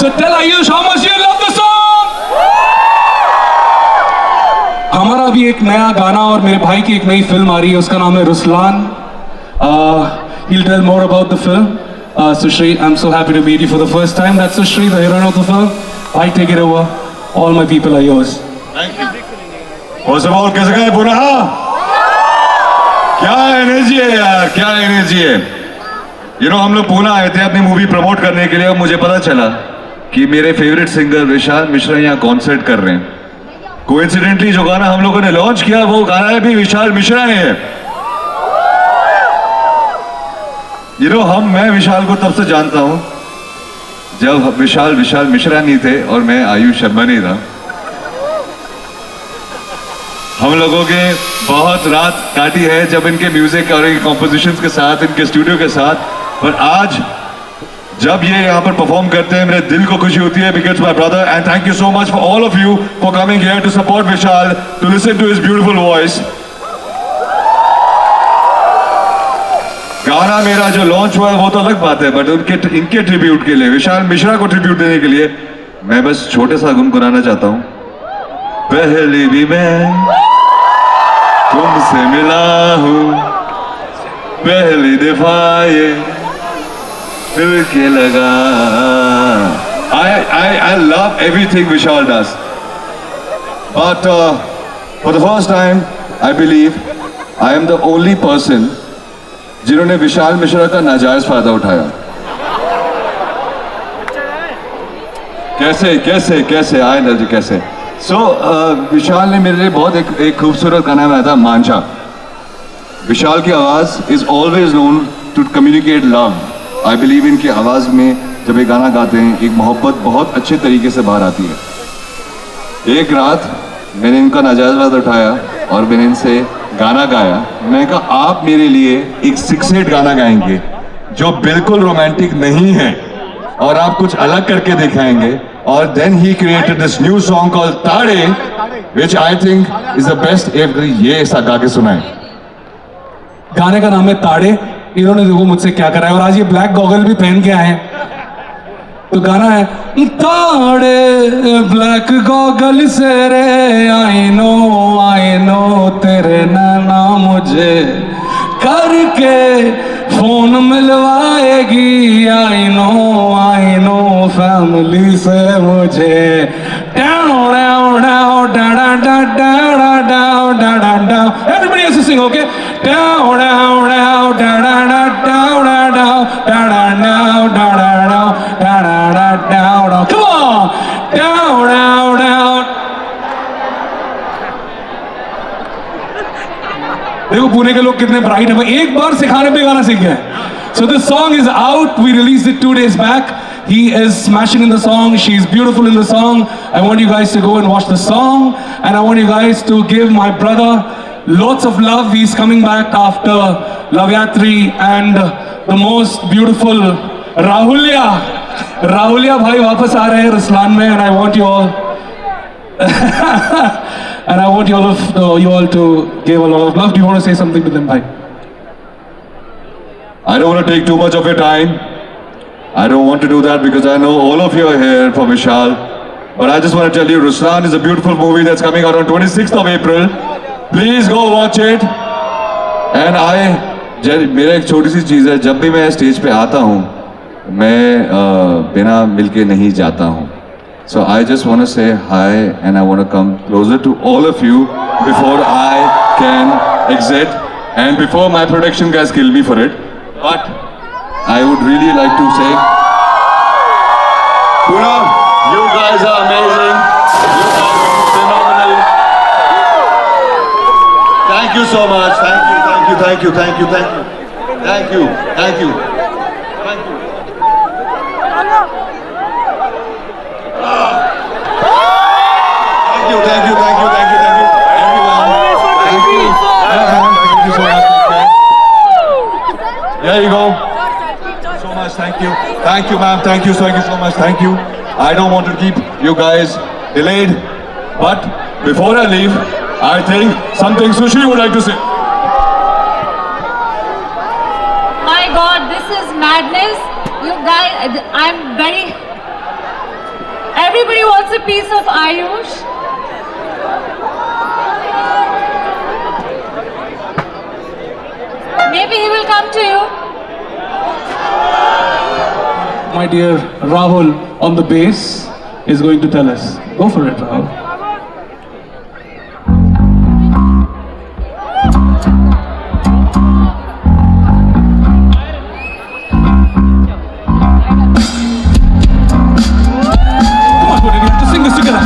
So tell Ayush how much you love the song. हमारा अभी एक नया गाना और मेरे भाई की एक नई फिल्म आ रही है, उसका नाम है Ruslan. He'll tell more about the film. Sushri, I'm so happy to meet you for the first time. That's Sushri, the heroine of the film. I take it over. All my people are yours. Thank you. First of all, कैसे गए पुनः? क्या energy है यार, क्या energy है. हम लोग पुणे आए थे अपनी मूवी प्रमोट करने के लिए और मुझे पता चला कि मेरे फेवरेट सिंगर विशाल मिश्रा यहाँ कॉन्सर्ट कर रहे हैं. कोइंसिडेंटली जो गाना हम लोगों ने लॉन्च किया वो गाना है भी विशाल मिश्रा ने है. मैं विशाल को तब से जानता हूँ जब विशाल मिश्रा नहीं थे और मैं आयुष शर्मा नहीं था. हम लोगों के बहुत रात काटी है जब इनके म्यूजिक और इनके कॉम्पोजिशंस के साथ, इनके स्टूडियो के साथ. पर आज जब ये यहाँ पर परफॉर्म करते हैं मेरे दिल को खुशी होती है, because my brother. And thank you so much for all of you for coming here to support Vishal, to listen to his beautiful voice. गाना मेरा जो लॉन्च हुआ है वो तो अलग बात है, बट इनके ट्रिब्यूट के लिए, विशाल मिश्रा को ट्रिब्यूट देने के लिए मैं बस छोटे सा गुनगुनाना चाहता हूँ. पहली भी मैं तुमसे मिला हूँ, पहली दफा ये दिल के लगा. I love everything Vishal does, but for the first time I believe I am the only person जिन्होंने विशाल मिश्रा का नाजायज फायदा उठाया. कैसे आए ना जी कैसे. विशाल ने मेरे लिए बहुत एक खूबसूरत गाना बनाया था, मानसा. विशाल की आवाज is always known to communicate love. I believe इनकी आवाज में जब ये गाना गाते हैं एक मोहब्बत बहुत अच्छे तरीके से बाहर आती है. एक रात मैंने इनका नाजायज फायदा उठाया और मैंने इनसे गाना गाया. मैंने कहा आप मेरे लिए एक 6-8 गाना गाएंगे जो बिल्कुल रोमांटिक नहीं है और आप कुछ अलग करके दिखाएंगे. और then he created this new song called Taare, which I think is the best ever. ये ऐसा गा के सुनाए. गाने का नाम है ताड़े. इन्होंने देखो मुझसे क्या करा है, और आज ये ब्लैक गॉगल भी पहन के आए हैं. तो गाना है ताड़े ब्लैक गॉगल से रे, आई नो तेरे नैना मुझे करके फोन मिलवाएगी. आई नो फैमिली से मुझे. Everybody has to sing, okay? Come on! Down. देखो पुणे के लोग कितने ब्राइट हैं. एक बार सिखाने पे गाना सीख गए. So this song is out. We released it 2 days back. He is smashing in the song. She's beautiful in the song. I want you guys to go and watch the song, and I want you guys to give my brother lots of love. He's coming back after Lavyatri, and the most beautiful Rahulya भाई वापस आ रहे हैं Ruslan में, and I want you all and I want you all to give a lot of love. Do you want to say something to them, bhai? I don't want to take too much of your time. I don't want to do that because I know all of you are here for Vishal. But I just want to tell you, Ruslan is a beautiful movie that's coming out on 26th of April. Please go watch it. And मेरा एक छोटी सी चीज़ है, जब भी मैं stage पे आता हूँ मैं बिना मिलके नहीं जाता हूँ. So I just want to say hi and I want to come closer to all of you before I can exit and before my production guys kill me for it. But I would really like to say, Poonam, you guys are amazing. You guys are phenomenal. Thank you so much. Thank you. There you go. So much, thank you. Thank you, ma'am. Thank you so much. Thank you. I don't want to keep you guys delayed, but before I leave, I think something Sushri would like to say. My God, This is madness. You guys, I'm very. Everybody wants a piece of Ayush. Maybe he will come to you. My dear Rahul on the bass is going to tell us. Go for it, Rahul. Come on, Pune, we have to sing this together.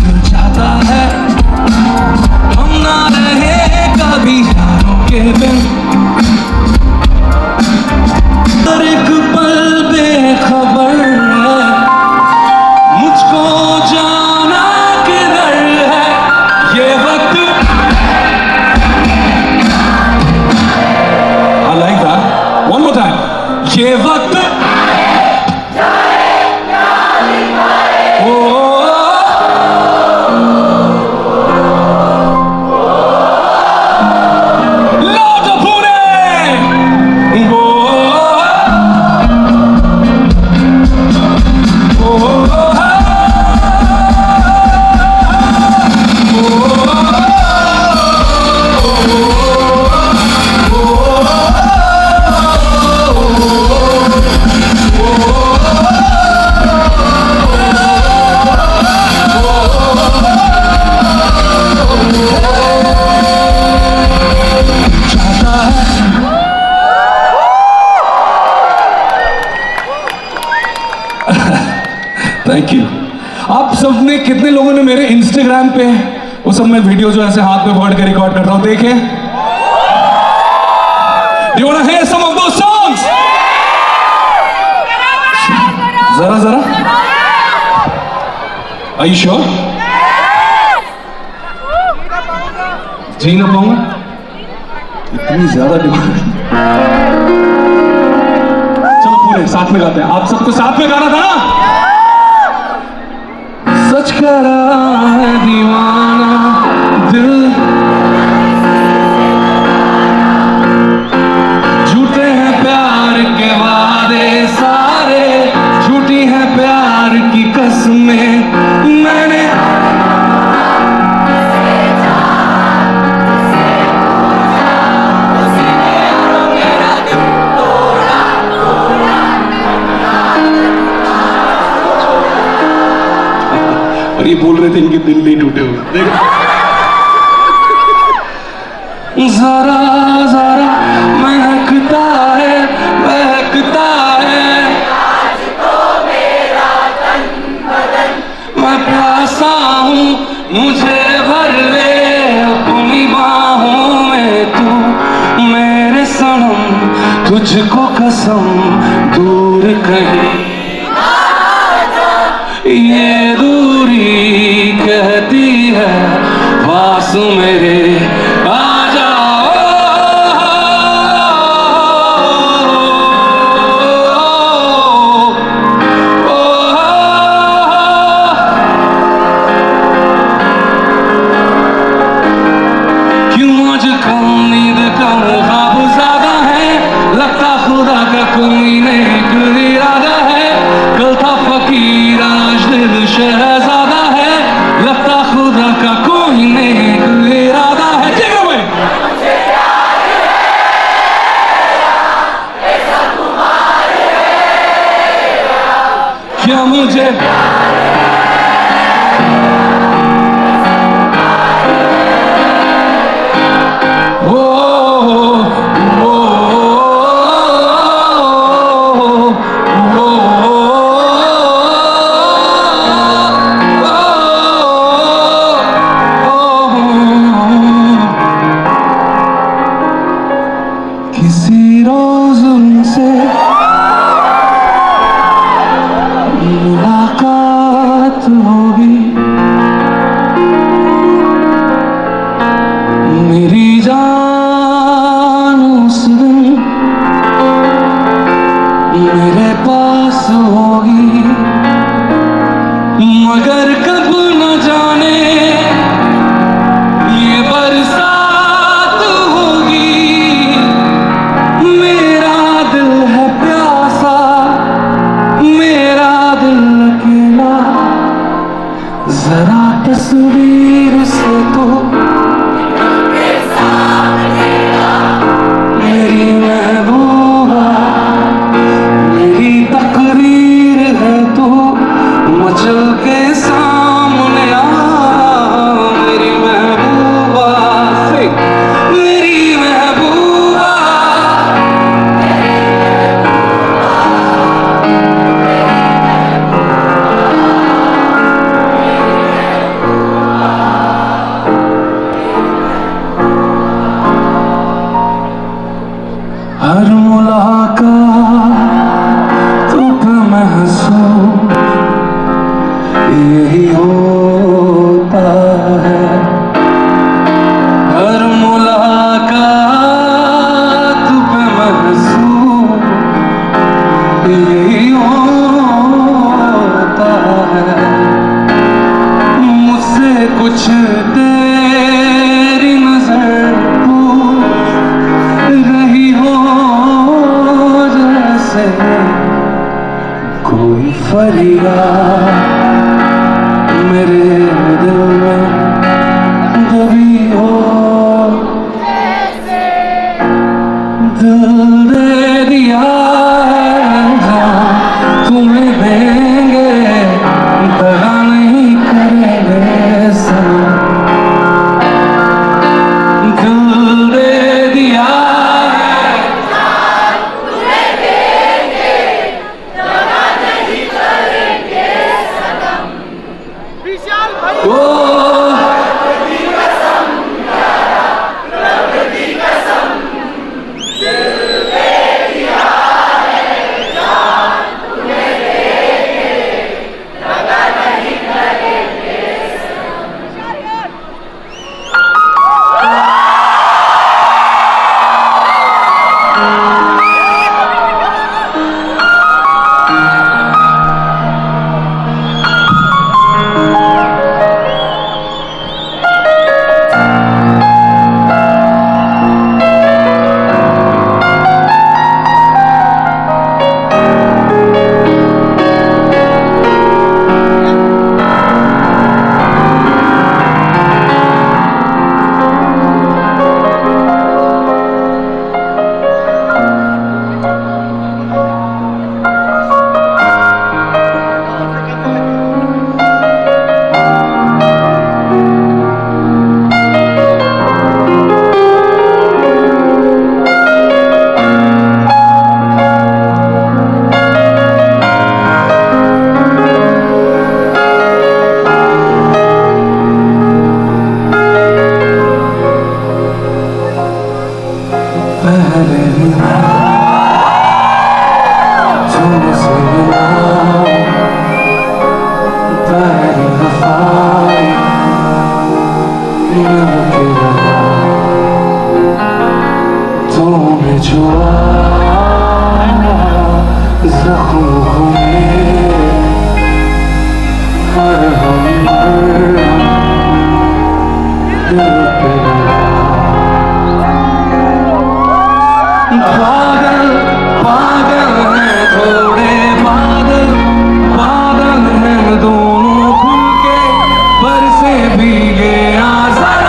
दिल चाहता है हम ना रहे कभी यारों के बिन, हर एक पल बेखबर है, मुझको जाना किधर है ये वक्त। I like that. One more time. ये वक्त लौट पुणे। Thank you. आप सब ने कितने लोगों ने मेरे इंस्टाग्राम पे वो सब मैं वीडियो जो ऐसे हाथ में पकड़ के रिकॉर्ड करता हूँ देखे? You wanna hear some of those songs? जरा जरा। Are you sure? जी ना पाऊंगा? इतनी ज्यादा डिमांड। चलो पूरे साथ में गाते हैं। आप सबको साथ में गाना था ना? सच करा है दीवाना दिल, झूठे हैं प्यार के वादे सारे, झूठी है प्यार की कसमें मैंने और ये बोल रहे थे इनके दिल नहीं टूटे हुए। देखो जरा जरा महकता है बहकता है, मैं प्यासा हूँ मुझे भर ले अपनी बाहों में तू मेरे सनम, तुझको कसम दूर कहीं ये दूरी कहती है पास मेरे आ जाओ। क्यों आजकल नींद कम ख्वाब ज्यादा है, लगता खुदा का कोई नहीं कोई इरादा है, कल था फकीर आज दिल शहजादा है, लगता खुदा का कोई नहीं कोई इरादा है। ठीक है भाई, क्या मुझे किसी रोज उनसे मुलाकात है, हर मुलाकात पे महसूस यही होता है। मुझसे कुछ तेरी नजर पूछ रही हो, जैसे कोई फरियाद मेरे दिल में दबी हो। दिल दे दिया तुम्हें देंगे, दगा नहीं करेंगे सनम। दिल दे दिया ओ पहले मिला तुमसे मिला, पहली दफा मिलके लगा, तुम्हें छुआ जख्मों में मरहम दिल पे लगा। पागल पागल हैं थोड़े, बादल बादल हैं दोनों, खुल के बरसे भीगे आज़ाद।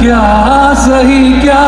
क्या सही क्या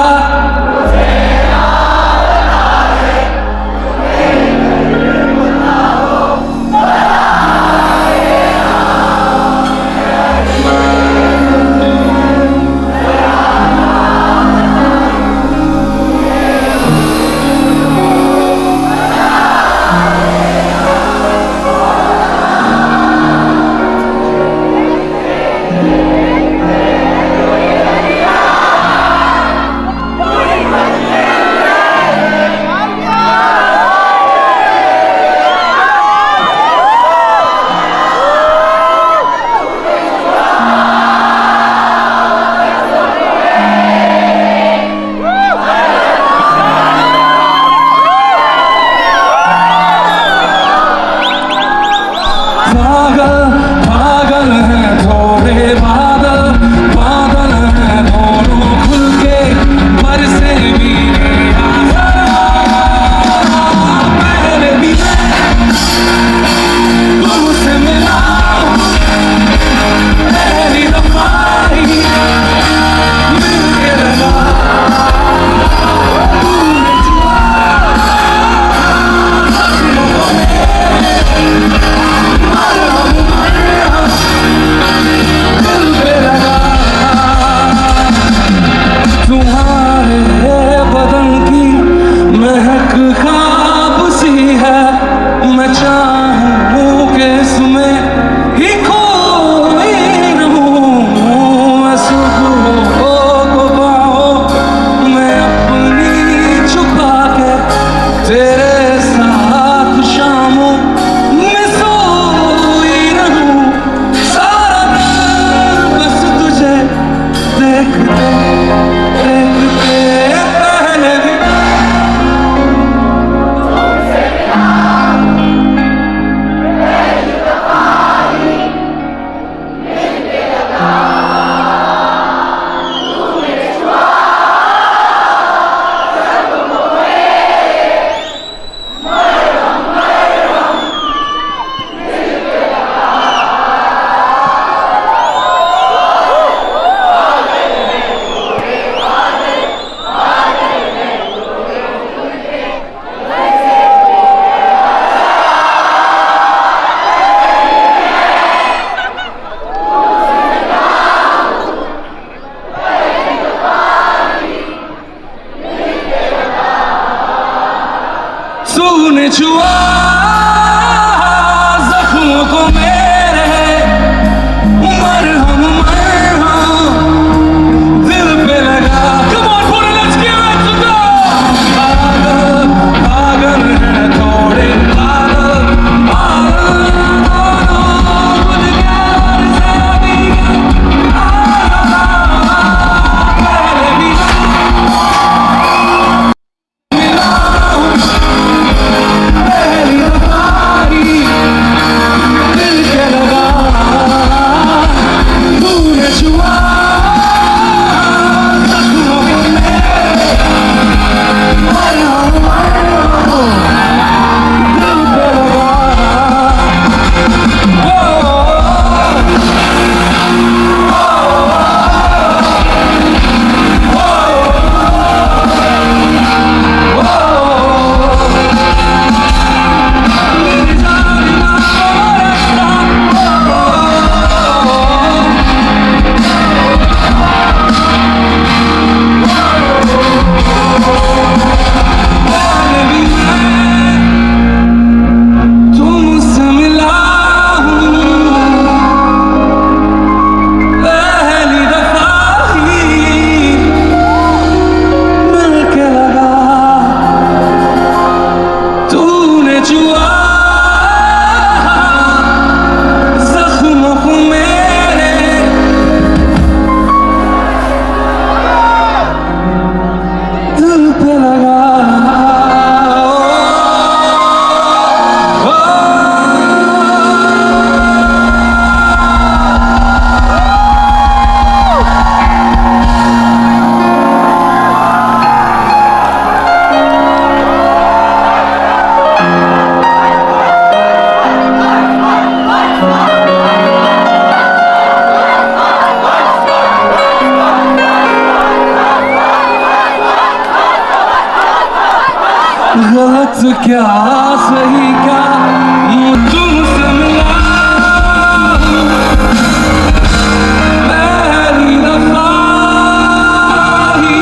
छुआ जख्मों को मेरे, मरहम दिल पे लगा। Come on, put it, let's give it to go. पागल पागल है थोड़े पागल पागल खुद प्यार से भी पहले भी मिला हूँ पहली दफा ही दिल के लगा तूने छुआ जख्मों को मेरे, मरहम दिल पे लगा। तुमसे मिला हूँ पहली दफा ही मिल के लगा तूने छुआ जख्मों को मेरे, दिल पे लगा। गलत क्या सही क्या तुमसे मिला हूँ पहली दफा ही।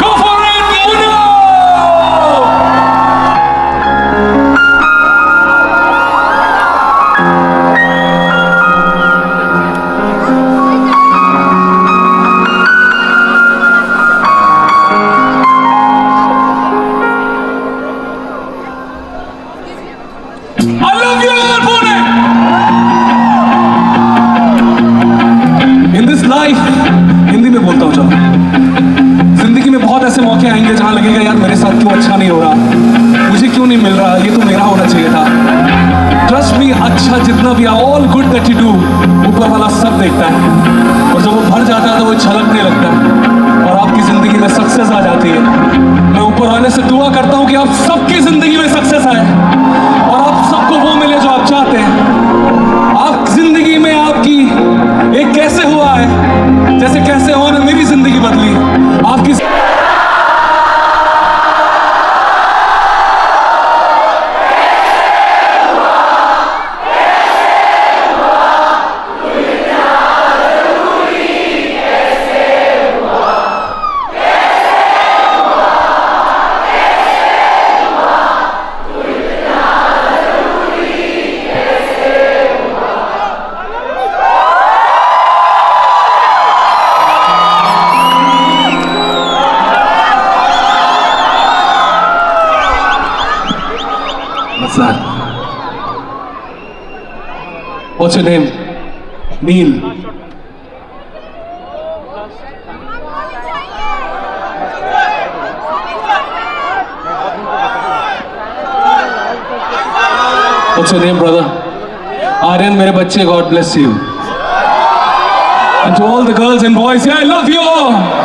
Go for it, Uno! I love you all, Pune! In this life, Hindi में बोलता हूँ चलो। जिंदगी में बहुत ऐसे मौके आएंगे जहाँ लगेगा यार मेरे साथ क्यों अच्छा नहीं हो रहा, मुझे क्यों नहीं मिल रहा, ये तो मेरा होना चाहिए था। ट्रस्ट मी, अच्छा जितना भी all good that you do ऊपर वाला सब देखता है, और जब वो भर जाता है तो वो छलकने लगता है और आपकी जिंदगी में सक्सेस आ जाती है। मैं ऊपर वाले से दुआ करता हूँ कि आप सबकी जिंदगी में सक्सेस आए और आप सबको वो मिले जो आप चाहते हैं। आप जिंदगी में आपकी एक कैसे हुआ है, जैसे कैसे हो ना मेरी जिंदगी बदली आपकी। What's that? What's your name? Neil. What's your name, brother? Aryan, mere bachche, God bless you. And to all the girls and boys, yeah, I love you all.